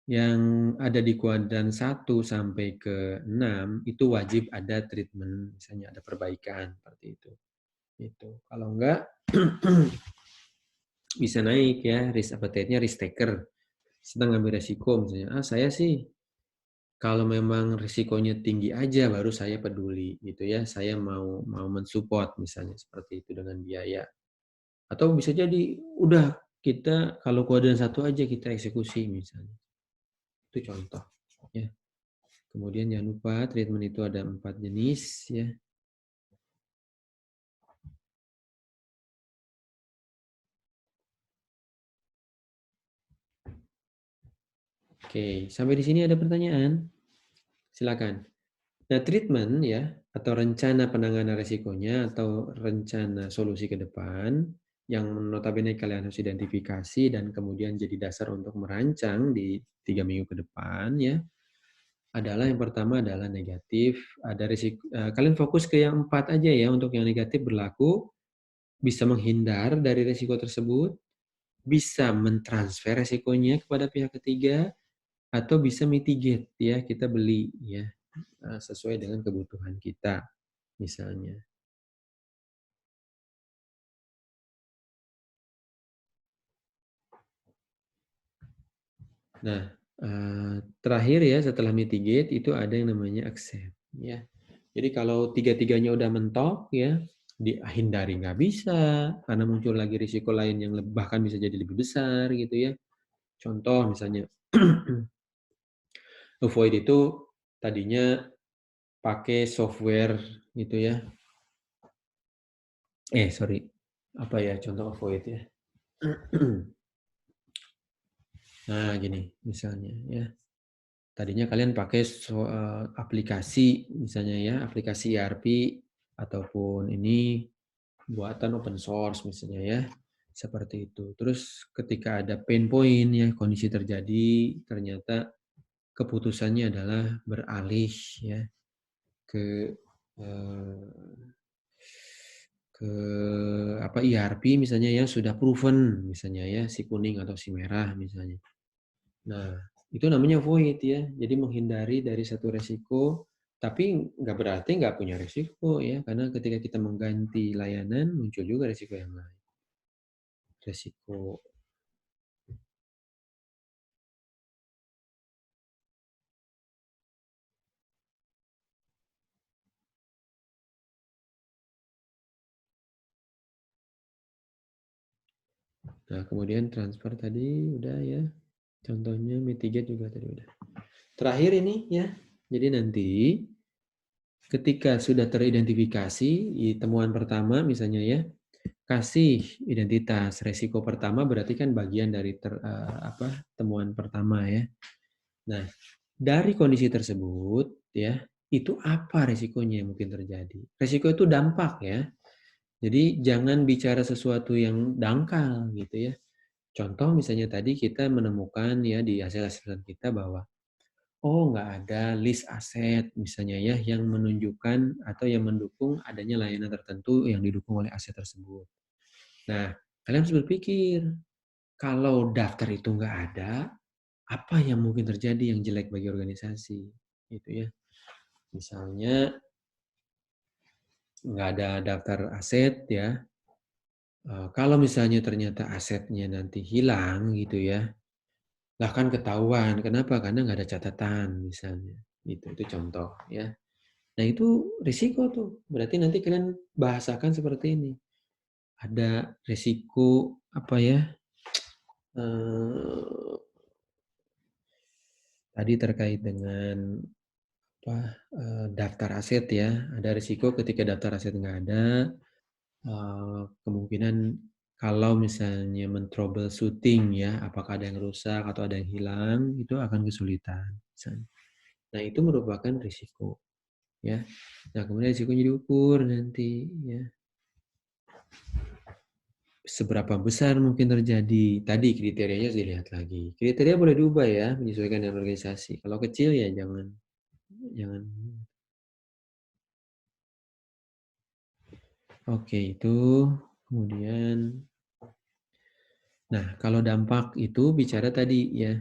yang ada di kuadran 1 sampai ke 6 itu wajib ada treatment, misalnya ada perbaikan seperti itu. Itu. Kalau enggak bisa naik ya risk appetite-nya, risk taker. Sedang ngambil resiko misalnya, saya sih kalau memang risikonya tinggi aja baru saya peduli gitu ya. Saya mau mensupport misalnya seperti itu dengan biaya. Atau bisa jadi udah kita kalau kuadran 1 aja kita eksekusi misalnya. Itu contoh ya. Kemudian jangan lupa treatment itu ada 4 jenis ya. Oke, sampai di sini ada pertanyaan? Silakan. Nah, treatment ya atau rencana penanganan resikonya atau rencana solusi ke depan yang notabene kalian harus identifikasi dan kemudian jadi dasar untuk merancang di 3 minggu ke depan ya. Adalah yang pertama adalah negatif, ada risiko kalian fokus ke yang 4 aja ya. Untuk yang negatif berlaku bisa menghindar dari risiko tersebut, bisa mentransfer resikonya kepada pihak ketiga, atau bisa mitigate ya, kita beli ya sesuai dengan kebutuhan kita misalnya. Nah, terakhir ya setelah mitigate itu ada yang namanya accept ya. Jadi kalau tiga-tiganya udah mentok ya, dihindari nggak bisa karena muncul lagi risiko lain yang bahkan bisa jadi lebih besar gitu ya. Contoh misalnya avoid itu tadinya pakai software gitu ya. Sorry. Apa ya contoh avoid ya? Nah, gini misalnya ya. Tadinya kalian pakai aplikasi misalnya ya, aplikasi ERP ataupun ini buatan open source misalnya ya. Seperti itu. Terus ketika ada pain point ya, kondisi terjadi, ternyata keputusannya adalah beralih ya ke ERP misalnya yang sudah proven misalnya ya, si kuning atau si merah misalnya. Nah, itu namanya void ya. Jadi menghindari dari satu resiko, tapi nggak berarti nggak punya resiko ya, karena ketika kita mengganti layanan muncul juga resiko yang lain. Resiko Nah, kemudian transfer tadi udah ya. Contohnya mitigate juga tadi udah. Terakhir ini ya. Jadi nanti ketika sudah teridentifikasi temuan pertama misalnya ya, kasih identitas resiko pertama berarti kan bagian dari temuan pertama ya. Nah, dari kondisi tersebut ya, itu apa resikonya yang mungkin terjadi? Resiko itu dampak ya. Jadi jangan bicara sesuatu yang dangkal gitu ya. Contoh misalnya tadi kita menemukan ya di hasil assessment kita bahwa nggak ada list aset misalnya ya yang menunjukkan atau yang mendukung adanya layanan tertentu yang didukung oleh aset tersebut. Nah, kalian harus berpikir kalau daftar itu nggak ada, apa yang mungkin terjadi yang jelek bagi organisasi, gitu ya. Misalnya nggak ada daftar aset ya. Kalau misalnya ternyata asetnya nanti hilang gitu ya, lah kan ketahuan. Kenapa? Karena nggak ada catatan misalnya. Itu contoh ya. Nah itu risiko tuh. Berarti nanti kalian bahasakan seperti ini. Ada risiko apa ya? Tadi terkait dengan daftar aset ya. Ada risiko ketika daftar aset nggak ada. Kemungkinan kalau misalnya men-troubleshooting ya, apakah ada yang rusak atau ada yang hilang, itu akan kesulitan. Nah, itu merupakan risiko. Ya. Nah, kemudian risikonya diukur nanti. Ya. Seberapa besar mungkin terjadi. Tadi kriterianya dilihat lagi. Kriteria boleh diubah ya, menyesuaikan dengan organisasi. Kalau kecil ya jangan. Oke, itu kemudian. Nah, kalau dampak itu bicara tadi ya,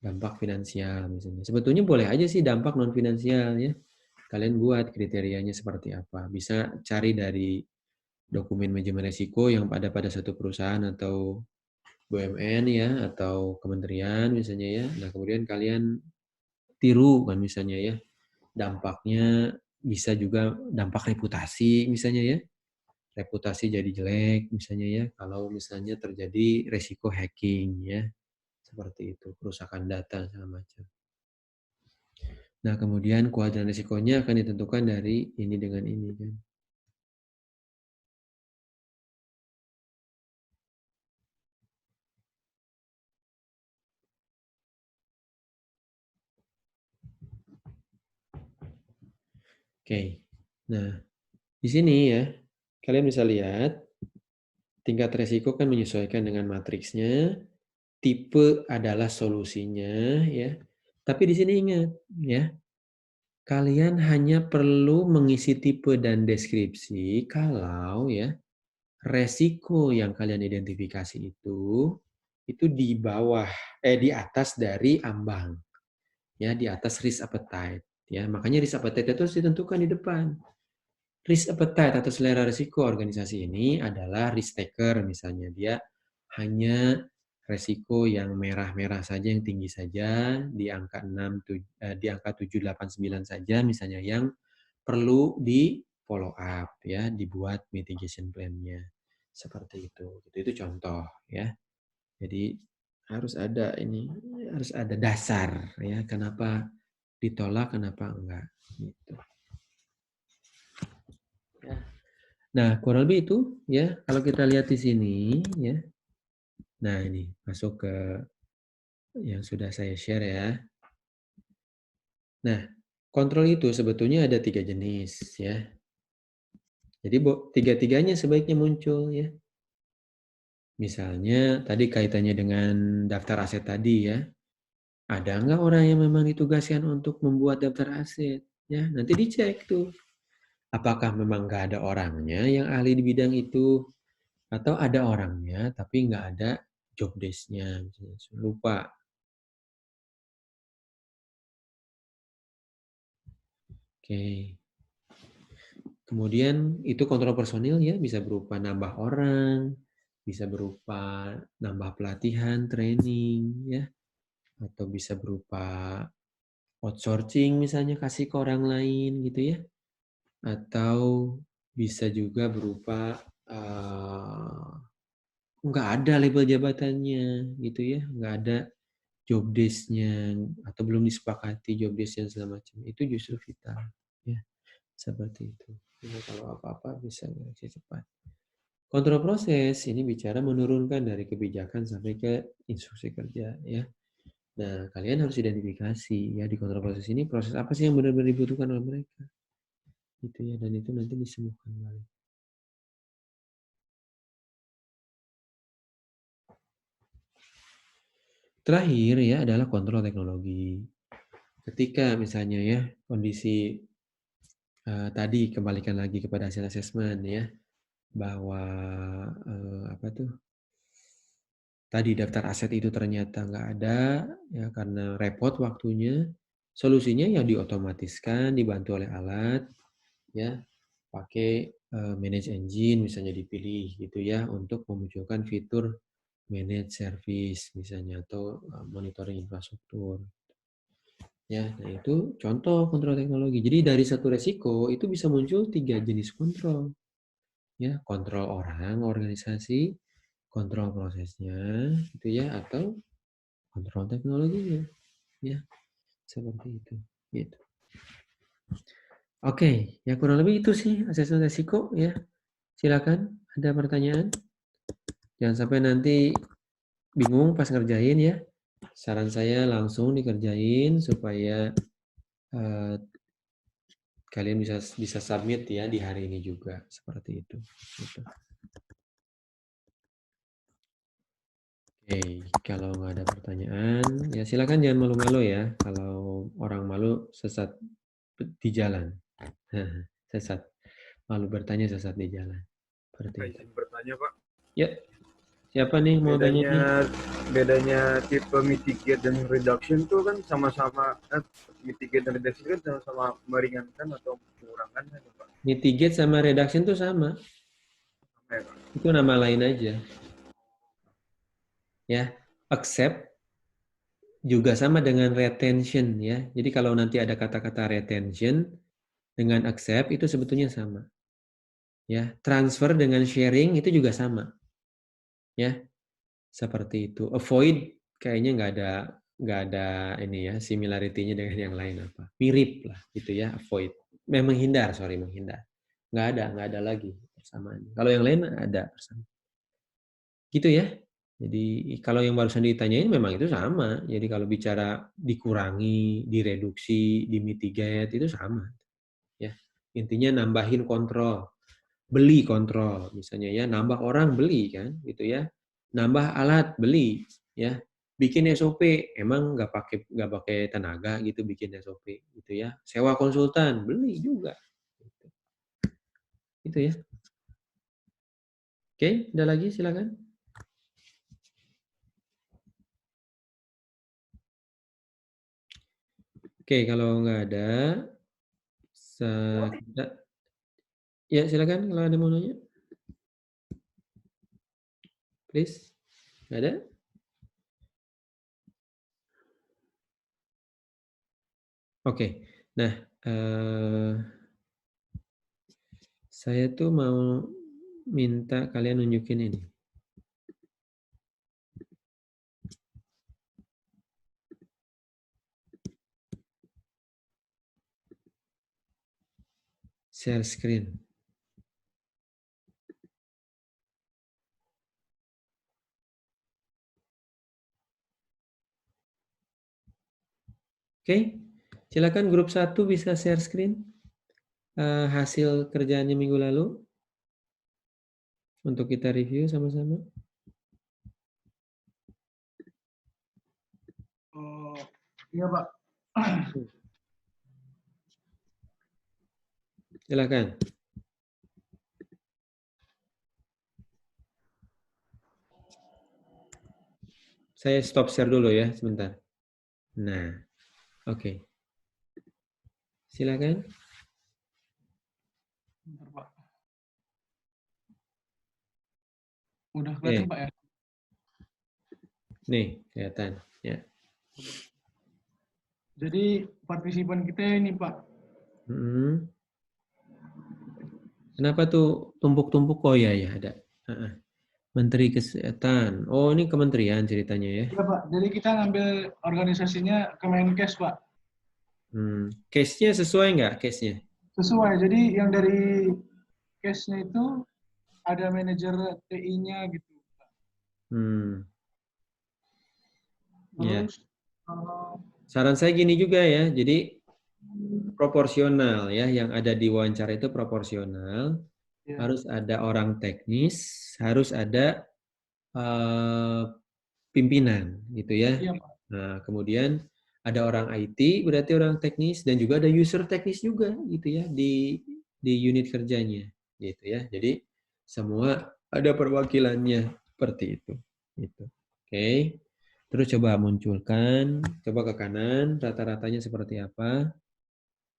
dampak finansial misalnya. Sebetulnya boleh aja sih dampak non finansial ya. Kalian buat kriterianya seperti apa. Bisa cari dari dokumen manajemen risiko yang pada satu perusahaan atau BUMN ya atau kementerian misalnya ya. Nah, kemudian kalian tiru kan misalnya ya. Dampaknya bisa juga dampak reputasi misalnya ya. Reputasi jadi jelek misalnya ya kalau misalnya terjadi resiko hacking ya seperti itu kerusakan data segala macam. Nah kemudian kuadran risikonya akan ditentukan dari ini dengan ini kan. Oke. Nah di sini ya kalian bisa lihat tingkat risiko kan menyesuaikan dengan matriksnya. Tipe adalah solusinya ya. Tapi di sini ingat ya, kalian hanya perlu mengisi tipe dan deskripsi kalau ya resiko yang kalian identifikasi itu di bawah di atas dari ambang. Ya, di atas risk appetite ya. Makanya risk appetite itu harus ditentukan di depan. Risk appetite atau selera risiko organisasi ini adalah risk taker misalnya dia hanya resiko yang merah-merah saja, yang tinggi saja, di angka 7, 8, 9 saja misalnya yang perlu di follow up ya, dibuat mitigation plan-nya. Seperti itu. Itu contoh ya. Jadi harus ada dasar ya, kenapa ditolak, kenapa enggak gitu. Ya. Nah, kurang lebih itu ya, kalau kita lihat di sini ya. Nah, ini masuk ke yang sudah saya share ya. Nah, kontrol itu sebetulnya ada 3 jenis ya. Jadi tiga-tiganya sebaiknya muncul ya. Misalnya tadi kaitannya dengan daftar aset tadi ya. Ada nggak orang yang memang ditugaskan untuk membuat daftar aset? Ya, nanti dicek tuh. Apakah memang nggak ada orangnya yang ahli di bidang itu? Atau ada orangnya tapi nggak ada job desk-nya. Lupa. Oke. Kemudian itu kontrol personil ya, bisa berupa nambah orang, bisa berupa nambah pelatihan, training ya, atau bisa berupa outsourcing misalnya kasih ke orang lain gitu ya, atau bisa juga berupa nggak ada label jabatannya gitu ya, nggak ada job desk-nya atau belum disepakati job desk-nya segala macam. Itu justru vital ya, seperti itu. Ya, kalau apa-apa bisa reaksi cepat. Kontrol proses ini bicara menurunkan dari kebijakan sampai ke instruksi kerja ya. Nah, kalian harus identifikasi ya di kontrol proses ini proses apa sih yang benar-benar dibutuhkan oleh mereka. Gitu ya, dan itu nanti disembuhkan balik. Terakhir ya adalah kontrol teknologi. Ketika misalnya ya kondisi tadi kembalikan lagi kepada hasil asesmen ya, bahwa apa tuh tadi daftar aset itu ternyata nggak ada ya karena repot waktunya, solusinya ya diotomatiskan dibantu oleh alat ya, pakai manage engine misalnya dipilih gitu ya untuk memunculkan fitur manage service misalnya atau monitoring infrastruktur. Ya, nah itu contoh kontrol teknologi. Jadi dari satu resiko itu bisa muncul 3 jenis kontrol. Ya, kontrol orang, organisasi, kontrol prosesnya, gitu ya, atau kontrol teknologinya. Ya, seperti itu. Gitu. Oke, ya kurang lebih itu sih asesmen resiko ya. Silakan, ada pertanyaan? Jangan sampai nanti bingung pas ngerjain ya. Saran saya langsung dikerjain supaya kalian bisa submit ya di hari ini juga seperti itu. Gitu. Oke, kalau nggak ada pertanyaan, ya silakan jangan malu-malu ya. Kalau orang malu sesat di jalan. Sesat. Malu bertanya sesat di jalan. Seperti itu. Izin bertanya Pak. Ya, siapa nih mau tanya nih? Bedanya tipe mitigate dan reduction tuh kan sama-sama mitigate dan reduction kan sama-sama meringankan atau mengurangan kan Pak? Mitigate sama reduction tuh sama. Ya, Pak. Itu nama lain aja. Ya, accept juga sama dengan retention ya. Jadi kalau nanti ada kata-kata retention dengan accept itu sebetulnya sama. Ya, transfer dengan sharing itu juga sama. Ya, seperti itu. Avoid kayaknya nggak ada ini ya similarity-nya dengan yang lain apa. Mirip lah gitu ya, avoid. Menghindar, menghindar. Nggak ada lagi persamaan. Kalau yang lain ada persamaan. Gitu ya. Jadi kalau yang barusan ditanyain memang itu sama. Jadi kalau bicara dikurangi, direduksi, dimitigate itu sama. Ya. Intinya nambahin kontrol. Beli kontrol misalnya ya, nambah orang beli kan gitu ya. Nambah alat beli ya. Bikin SOP emang nggak pakai tenaga gitu bikin SOP gitu ya. Sewa konsultan beli juga. Gitu ya. Oke, ada lagi silakan. Oke, kalau nggak ada, ya silakan kalau ada mau nanya. Please, nggak ada? Oke, nah saya tuh mau minta kalian nunjukin ini. Share screen. Oke, silakan grup 1 bisa share screen hasil kerjaannya minggu lalu untuk kita review sama-sama. Iya Pak. Silakan. Saya stop share dulu ya sebentar. Nah, oke. Silakan. Bentar, Pak. Udah kelihatan Pak ya? Nih, kelihatan ya. Jadi partisipan kita ini Pak. Kenapa tuh tumpuk-tumpuk? Oh ya ada. Menteri Kesehatan. Oh, ini kementerian ceritanya ya. Iya Pak, jadi kita ngambil organisasinya Kemenkes Pak. Case-nya sesuai nggak case-nya? Sesuai, jadi yang dari case-nya itu ada manajer TI-nya gitu. Ya. Terus Saran saya gini juga ya, jadi proporsional ya, yang ada di wawancara itu proporsional. ya, Harus ada orang teknis, harus ada pimpinan gitu ya. iya Pak. Nah, kemudian ada orang IT, berarti orang teknis, dan juga ada user teknis juga gitu ya di unit kerjanya gitu ya. Jadi semua ada perwakilannya seperti itu. Gitu. Oke. Terus coba munculkan, coba ke kanan, rata-ratanya seperti apa?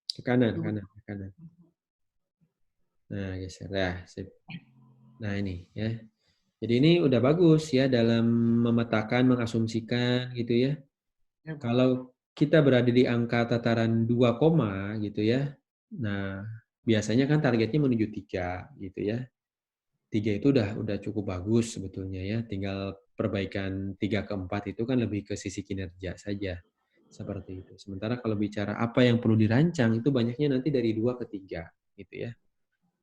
Ke kanan, ke kanan. Nah, geser ya. Sip. Nah, ini ya. Jadi ini udah bagus ya dalam memetakan, mengasumsikan gitu ya. Ya, Pak. Kalau kita berada di angka tataran 2 koma gitu ya. Nah, biasanya kan targetnya menuju 3 gitu ya. 3 itu udah cukup bagus sebetulnya ya. Tinggal perbaikan 3 ke 4 itu kan lebih ke sisi kinerja saja. Seperti itu. Sementara kalau bicara apa yang perlu dirancang itu banyaknya nanti dari 2 ke 3 gitu ya.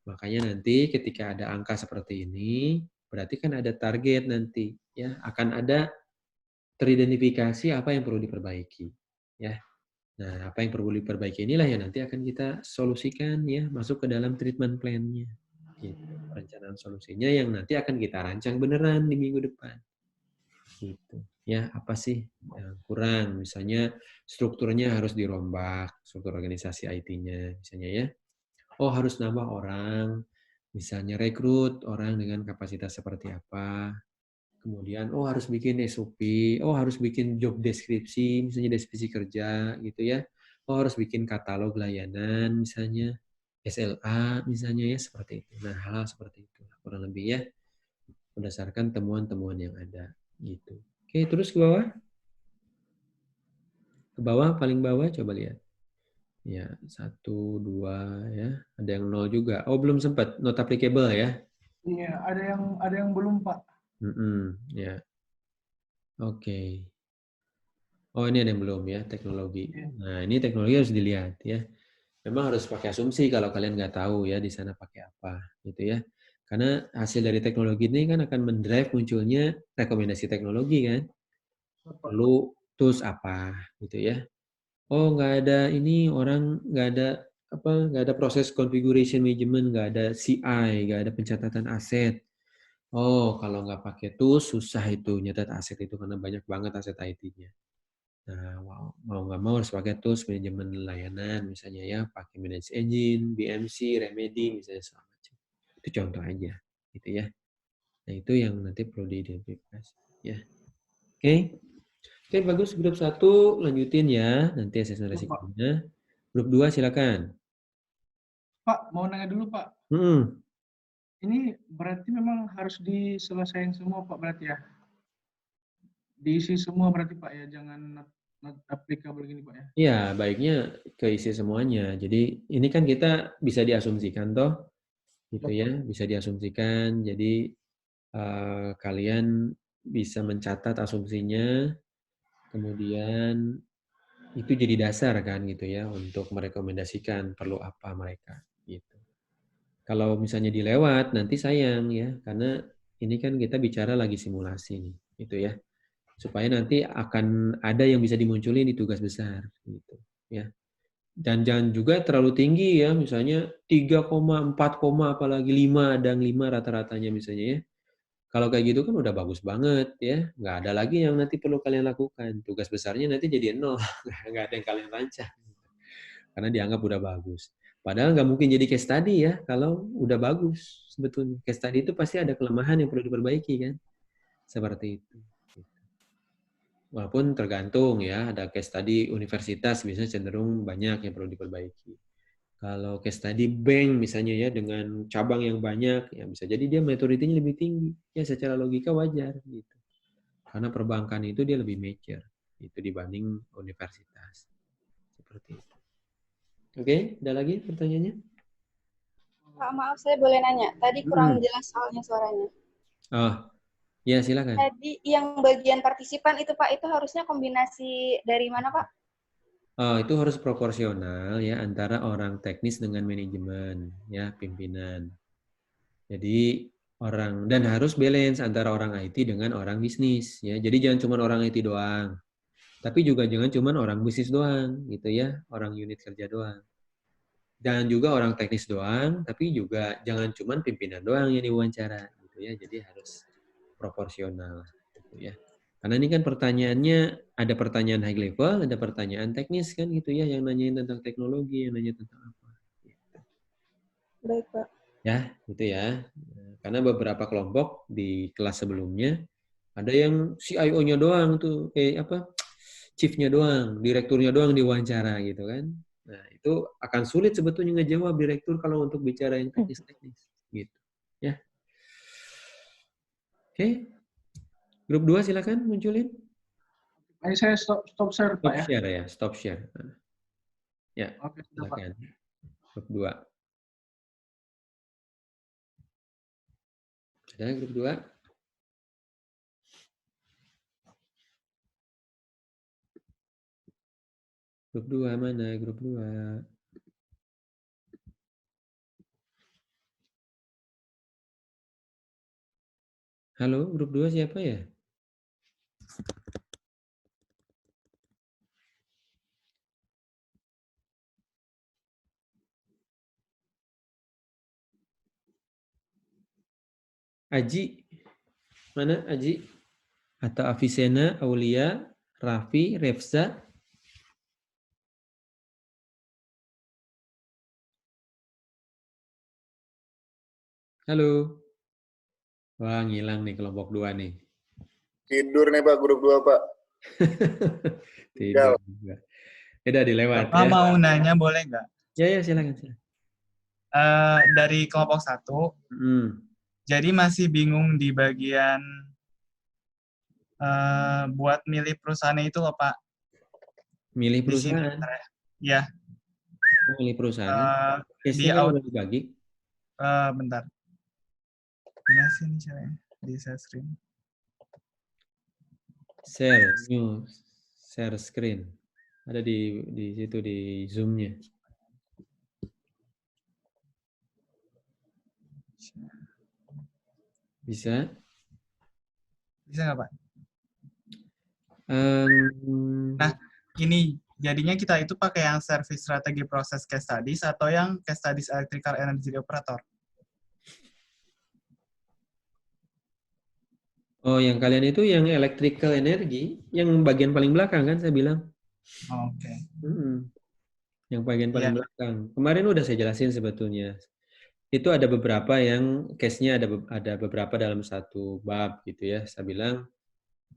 Makanya nanti ketika ada angka seperti ini, berarti kan ada target nanti ya, akan ada teridentifikasi apa yang perlu diperbaiki ya. Nah, apa yang perlu diperbaiki inilah yang nanti akan kita solusikan ya, masuk ke dalam treatment plan-nya. Gitu. Perencanaan solusinya yang nanti akan kita rancang beneran di minggu depan. Gitu. Ya, apa sih yang kurang? Misalnya strukturnya harus dirombak, struktur organisasi IT-nya misalnya ya. Oh, harus nambah orang, misalnya rekrut orang dengan kapasitas seperti apa. Kemudian, oh harus bikin SOP, oh harus bikin job deskripsi, misalnya deskripsi kerja gitu ya. Oh harus bikin katalog layanan misalnya, SLA misalnya ya, seperti itu. Nah, hal-hal seperti itu kurang lebih ya, berdasarkan temuan-temuan yang ada gitu. Oke, terus ke bawah. Ke bawah, paling bawah coba lihat. Ya, 1, 2 ya. Ada yang 0 juga. Oh, belum sempat. Not applicable ya. Iya, ada yang belum Pak. Ya. Oke. Oh, ini ada yang belum ya, teknologi. Nah, ini teknologi harus dilihat ya. Memang harus pakai asumsi kalau kalian nggak tahu ya di sana pakai apa gitu ya. Karena hasil dari teknologi ini kan akan mendrive munculnya rekomendasi teknologi kan. Perlu tools apa gitu ya. Oh, nggak ada ini, orang nggak ada nggak ada proses configuration management, nggak ada CI, nggak ada pencatatan aset. Oh, kalau nggak pakai tools susah itu nyatat aset itu karena banyak banget aset IT-nya. Nah, mau nggak mau harus pakai tools manajemen layanan misalnya ya, pakai Manage Engine, BMC, Remedy misalnya segala macam. Itu contoh aja, gitu ya. Nah, itu yang nanti perlu diidentifikasi ya. Oke. Oke, bagus. Grup 1 lanjutin ya, nanti asesmen resikonya. Grup 2 silakan. Pak, mau nanya dulu Pak. Ini berarti memang harus diselesaikan semua Pak berarti ya? Diisi semua berarti Pak ya, jangan not applicable gini Pak ya? Iya, baiknya keisi semuanya. Jadi ini kan kita bisa diasumsikan toh, gitu ya, bisa diasumsikan. Jadi kalian bisa mencatat asumsinya, kemudian itu jadi dasar kan gitu ya untuk merekomendasikan perlu apa mereka gitu. Kalau misalnya dilewat nanti sayang ya, karena ini kan kita bicara lagi simulasi nih, gitu ya. Supaya nanti akan ada yang bisa dimunculin di tugas besar gitu ya. Dan jangan juga terlalu tinggi ya, misalnya 3, 4, apalagi 5, ada 5 rata-ratanya misalnya ya. Kalau kayak gitu kan udah bagus banget ya, nggak ada lagi yang nanti perlu kalian lakukan. Tugas besarnya nanti jadi 0, nggak ada yang kalian rancang. Karena dianggap udah bagus. Padahal nggak mungkin jadi case study ya, kalau udah bagus sebetulnya. Case study itu pasti ada kelemahan yang perlu diperbaiki kan. Seperti itu. Walaupun tergantung ya, ada case study universitas biasanya cenderung banyak yang perlu diperbaiki. Kalau case study bank misalnya ya dengan cabang yang banyak, ya bisa jadi dia maturity-nya lebih tinggi. Ya secara logika wajar gitu. Karena perbankan itu dia lebih mature itu dibanding universitas. Seperti itu. Oke, ada lagi pertanyaannya? Pak, maaf saya boleh nanya. Tadi kurang jelas soalnya suaranya. Oh, Ya, silakan. Tadi yang bagian partisipan itu Pak, itu harusnya kombinasi dari mana Pak? Oh, itu harus proporsional ya antara orang teknis dengan manajemen, ya, pimpinan. Jadi dan harus balance antara orang IT dengan orang bisnis, ya. Jadi jangan cuma orang IT doang, tapi juga jangan cuma orang bisnis doang, gitu ya, orang unit kerja doang. Jangan juga orang teknis doang, tapi juga jangan cuma pimpinan doang yang diwawancara, gitu ya. Jadi harus proporsional, gitu ya. Karena ini kan pertanyaannya ada pertanyaan high level, ada pertanyaan teknis kan gitu ya, yang nanyain tentang teknologi, yang nanya tentang apa. Gitu. Baik Pak. Ya, gitu ya. Karena beberapa kelompok di kelas sebelumnya ada yang CIO-nya doang tuh, chief-nya doang, direkturnya doang diwawancara gitu kan. Nah, itu akan sulit sebetulnya ngejawab direktur kalau untuk bicara yang teknis-teknis gitu. Ya. Oke. Grup 2 silakan munculin. Ini saya stop share, Pak ya. Stop share ya, stop share. Ya, Oke, sudah, Pak. silakan. Grup 2. Ada grup 2? Grup 2 mana? Grup 2. Halo, grup 2 siapa ya? Aji. Mana Aji? Atau Afisena, Aulia, Raffi, Refza? Halo. Wah, ngilang nih kelompok 2 nih. Tidur nih Pak, grup 2 Pak. Tidur. Udah dilewat Bapak ya. mau nanya boleh nggak? Ya, silakan. Dari kelompok 1, jadi masih bingung di bagian buat milih perusahaannya itu loh Pak. Milih Di sini, perusahaan? ya. Milih perusahaan? Di Case-nya udah dibagi? bentar. Gimana sih ini caranya? Di share screen. Share screen. Ada di situ di Zoom-nya. Bisa? Bisa nggak Pak? Nah, ini jadinya kita itu pakai yang service strategi proses case studies atau yang case studies electrical energy operator? Oh, yang kalian itu yang electrical energy, yang bagian paling belakang kan saya bilang. Oke. Yang bagian paling belakang. Kemarin udah saya jelasin sebetulnya. Itu ada beberapa yang case-nya ada beberapa dalam satu bab gitu ya. Saya bilang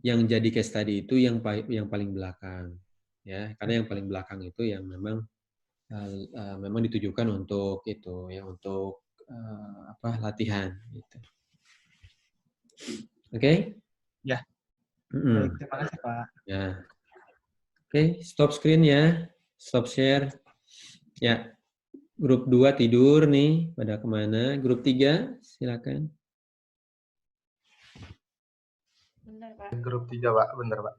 yang jadi case tadi itu yang paling belakang ya, karena yang paling belakang itu yang memang ditujukan untuk itu ya, untuk latihan gitu. Oke? Ya. Baik, terima kasih Pak. Ya. Oke, stop screen ya. Stop share. Ya. Grup 2 tidur nih, pada kemana? Grup 3 silakan. Benar, Pak. Grup 3 Pak, benar Pak.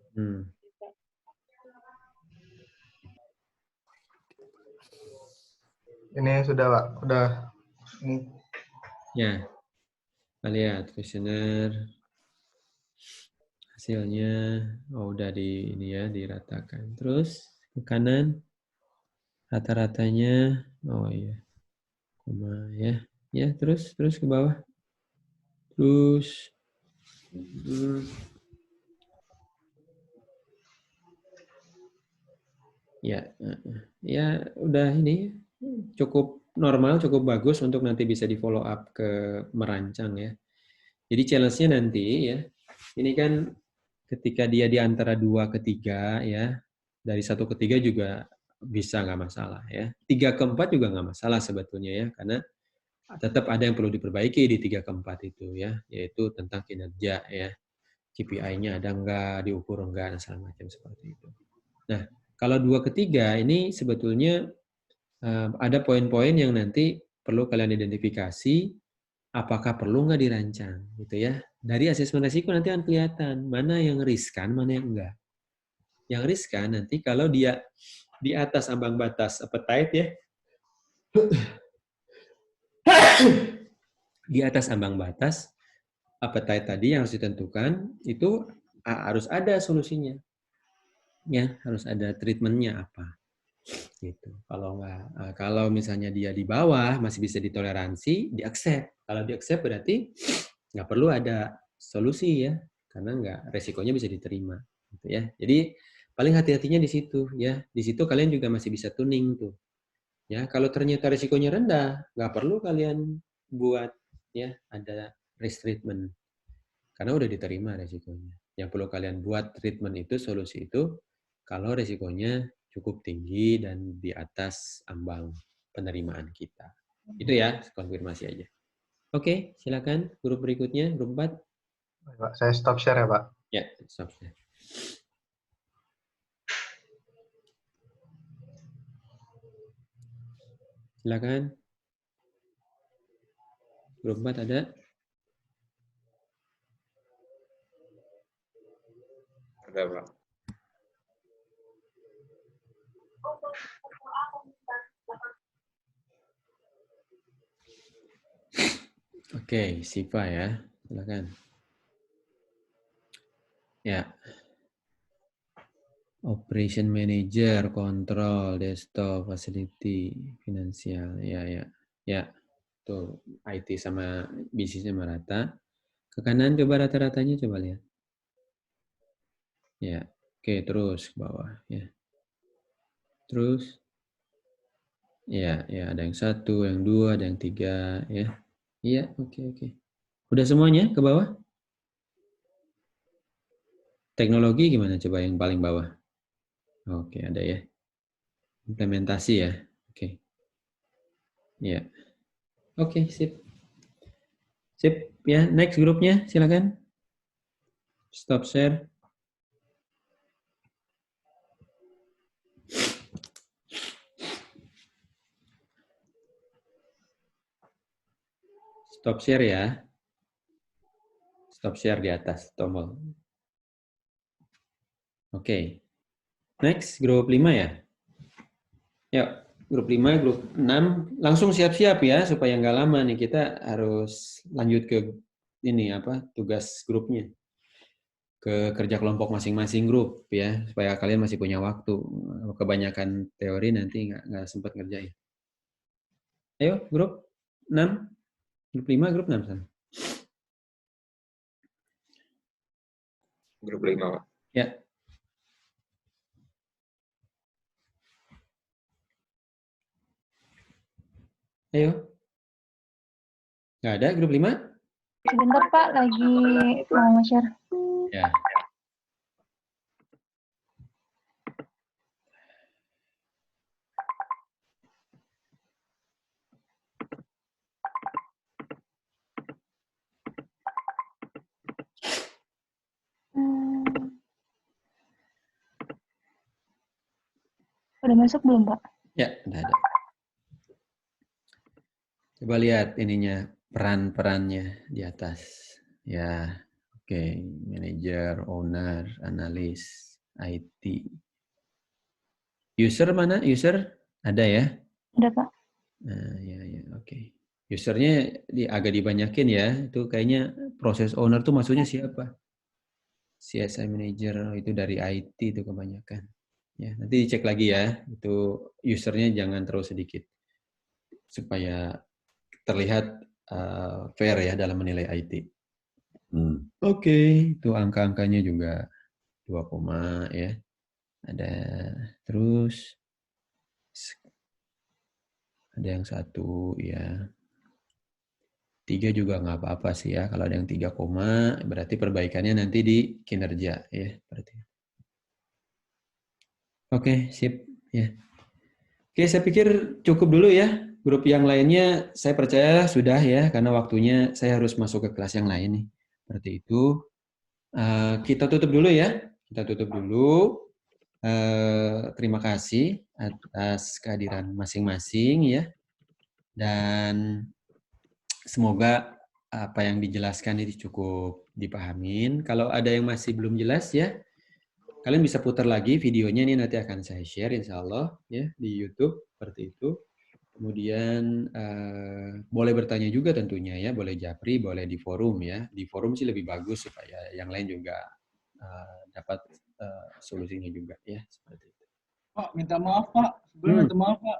Ini sudah Pak, udah. Ya, kita lihat kuesioner hasilnya. Oh, udah diratakan. Terus ke kanan rata-ratanya. Oh iya, koma ya, terus ke bawah. Terus ya udah ini cukup normal, cukup bagus untuk nanti bisa di follow up ke merancang ya. Jadi challenge-nya nanti ya, ini kan ketika dia di antara 2 ke 3 ya, dari 1 ke 3 juga bisa nggak masalah ya. 3 ke 4 juga nggak masalah sebetulnya ya, karena tetap ada yang perlu diperbaiki di 3 ke 4 itu ya, yaitu tentang kinerja ya. KPI-nya ada nggak, diukur nggak, dan segala macam seperti itu. Nah, kalau 2 ke 3 ini sebetulnya ada poin-poin yang nanti perlu kalian identifikasi apakah perlu nggak dirancang, gitu ya. Dari asesmen resiko nanti akan kelihatan mana yang riskan, mana yang enggak. Yang riskan nanti kalau dia di atas ambang batas appetite ya, di atas ambang batas appetite tadi yang harus ditentukan itu harus ada solusinya, ya harus ada treatmentnya apa, gitu. Kalau misalnya dia di bawah masih bisa ditoleransi, di accept. Kalau di accept berarti nggak perlu ada solusi ya, karena nggak resikonya bisa diterima, gitu ya. Jadi paling hati-hatinya di situ ya. Di situ kalian juga masih bisa tuning tuh. Ya, kalau ternyata resikonya rendah, nggak perlu kalian buat ya ada risk treatment. Karena udah diterima resikonya. Yang perlu kalian buat treatment itu, solusi itu, kalau resikonya cukup tinggi dan di atas ambang penerimaan kita. Itu ya, konfirmasi aja. Oke, silakan grup berikutnya, grup 4. Pak, saya stop share ya, Pak. Ya, stop share. Silakan. Grup 4 ada? Ada, Pak. Oke, Siva ya. Silakan. Ya. Operation Manager, Control, Desktop, Facility, Finansial. Ya. Tuh, IT sama bisnisnya merata. Ke kanan coba rata-ratanya coba lihat. Ya. Oke, terus ke bawah ya. Terus ya, ada yang 1, yang 2, ada yang 3 ya. Iya, oke. Udah semuanya ke bawah? Teknologi gimana coba yang paling bawah? Oke, ada ya. Implementasi ya. Oke. Ya. Oke, sip. Sip, ya. Next grupnya, silakan. Stop share. Stop share ya. Stop share di atas tombol. Oke. Next, grup 5 ya. Yuk, grup 5, grup 6. Langsung siap-siap ya, supaya nggak lama nih. Kita harus lanjut ke ini tugas grupnya. Ke kerja kelompok masing-masing grup ya, supaya kalian masih punya waktu. Kebanyakan teori nanti nggak sempat ngerjain. Ayo, grup 6. Grup 5, grup 6 sana. Grup 5, Pak. Ya. Ayo. Nggak ada grup 5? Sebentar Pak, lagi mau nge-share. Ya. Udah masuk belum Pak? Ya, udah ada. Coba lihat ininya, peran-perannya di atas. Ya, oke. Manager, owner, analis, IT. User mana? User? Ada ya? Ada Pak. Nah, ya, oke. Usernya agak dibanyakin ya. Itu kayaknya proses owner tuh maksudnya siapa? CSI manager, itu dari IT itu kebanyakan. Ya, nanti dicek lagi ya. Itu usernya jangan terlalu sedikit. Supaya terlihat fair ya dalam menilai IT. Oke, itu angka-angkanya juga 2, ya. Ada terus ada yang 1 ya. 3 juga nggak apa-apa sih ya. Kalau ada yang 3, berarti perbaikannya nanti di kinerja ya. Berarti. Oke, sip ya. Oke, saya pikir cukup dulu ya. Grup yang lainnya saya percaya sudah ya, karena waktunya saya harus masuk ke kelas yang lain nih. Seperti itu. Kita tutup dulu ya. Kita tutup dulu. Terima kasih atas kehadiran masing-masing ya. Dan semoga apa yang dijelaskan itu cukup dipahamin. Kalau ada yang masih belum jelas ya, kalian bisa putar lagi videonya, ini nanti akan saya share insya Allah ya di YouTube seperti itu. Kemudian boleh bertanya juga tentunya ya, boleh japri, boleh di forum ya. Di forum sih lebih bagus supaya yang lain juga dapat solusinya juga ya seperti itu. Pak, minta maaf Pak. Sebelum minta maaf Pak.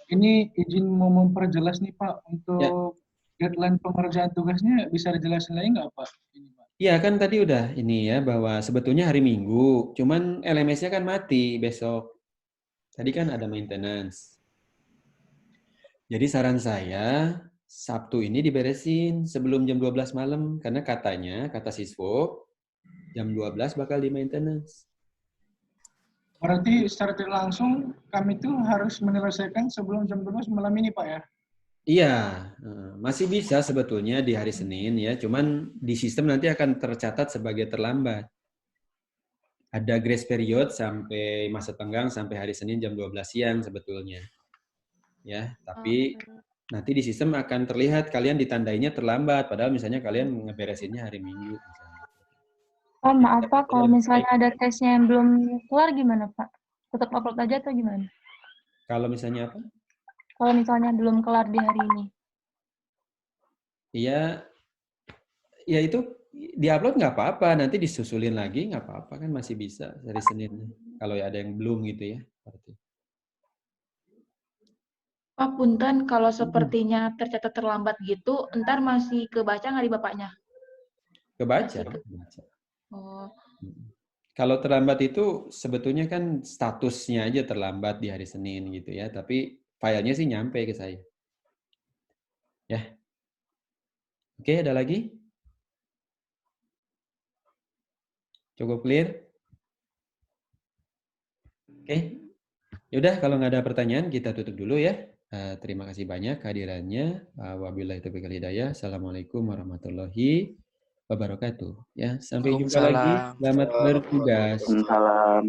Ini izin mau memperjelas nih Pak untuk deadline pengerjaan tugasnya bisa dijelasin lagi nggak Pak? Iya kan tadi udah ini ya bahwa sebetulnya hari Minggu, cuman LMS-nya kan mati besok. Tadi kan ada maintenance. Jadi saran saya Sabtu ini diberesin sebelum jam 12 malam karena katanya kata Siswo jam 12 bakal di maintenance. Berarti secara tidak langsung kami tuh harus menyelesaikan sebelum jam 12 malam ini Pak ya? Iya, masih bisa sebetulnya di hari Senin ya, cuman di sistem nanti akan tercatat sebagai terlambat. Ada grace period sampai masa tenggang sampai hari Senin jam 12 siang sebetulnya. Ya, tapi nanti di sistem akan terlihat kalian ditandainya terlambat, padahal misalnya kalian ngeberesinnya hari Minggu. Misalnya. Oh, maaf Pak, kalau misalnya ada tesnya yang belum kelar gimana Pak? Tetap upload aja atau gimana? Kalau misalnya apa? Kalau misalnya belum kelar di hari ini. Iya, ya itu diupload nggak apa-apa, nanti disusulin lagi nggak apa-apa kan masih bisa dari Senin. Kalau ada yang belum gitu ya. Pak Punten, kalau sepertinya tercatat terlambat gitu, ntar masih kebaca nggak di bapaknya? Kebaca. Oh. Kalau terlambat itu sebetulnya kan statusnya aja terlambat di hari Senin gitu ya, tapi filenya sih nyampe ke saya. Ya. Oke, ada lagi? Cukup clear? Oke. Yaudah, kalau nggak ada pertanyaan, kita tutup dulu ya. Terima kasih banyak kehadirannya. Wabillahi taufiq wal hidayah. Assalamualaikum warahmatullahi wabarakatuh. Ya, sampai jumpa lagi. Selamat bertugas. Waalaikumsalam.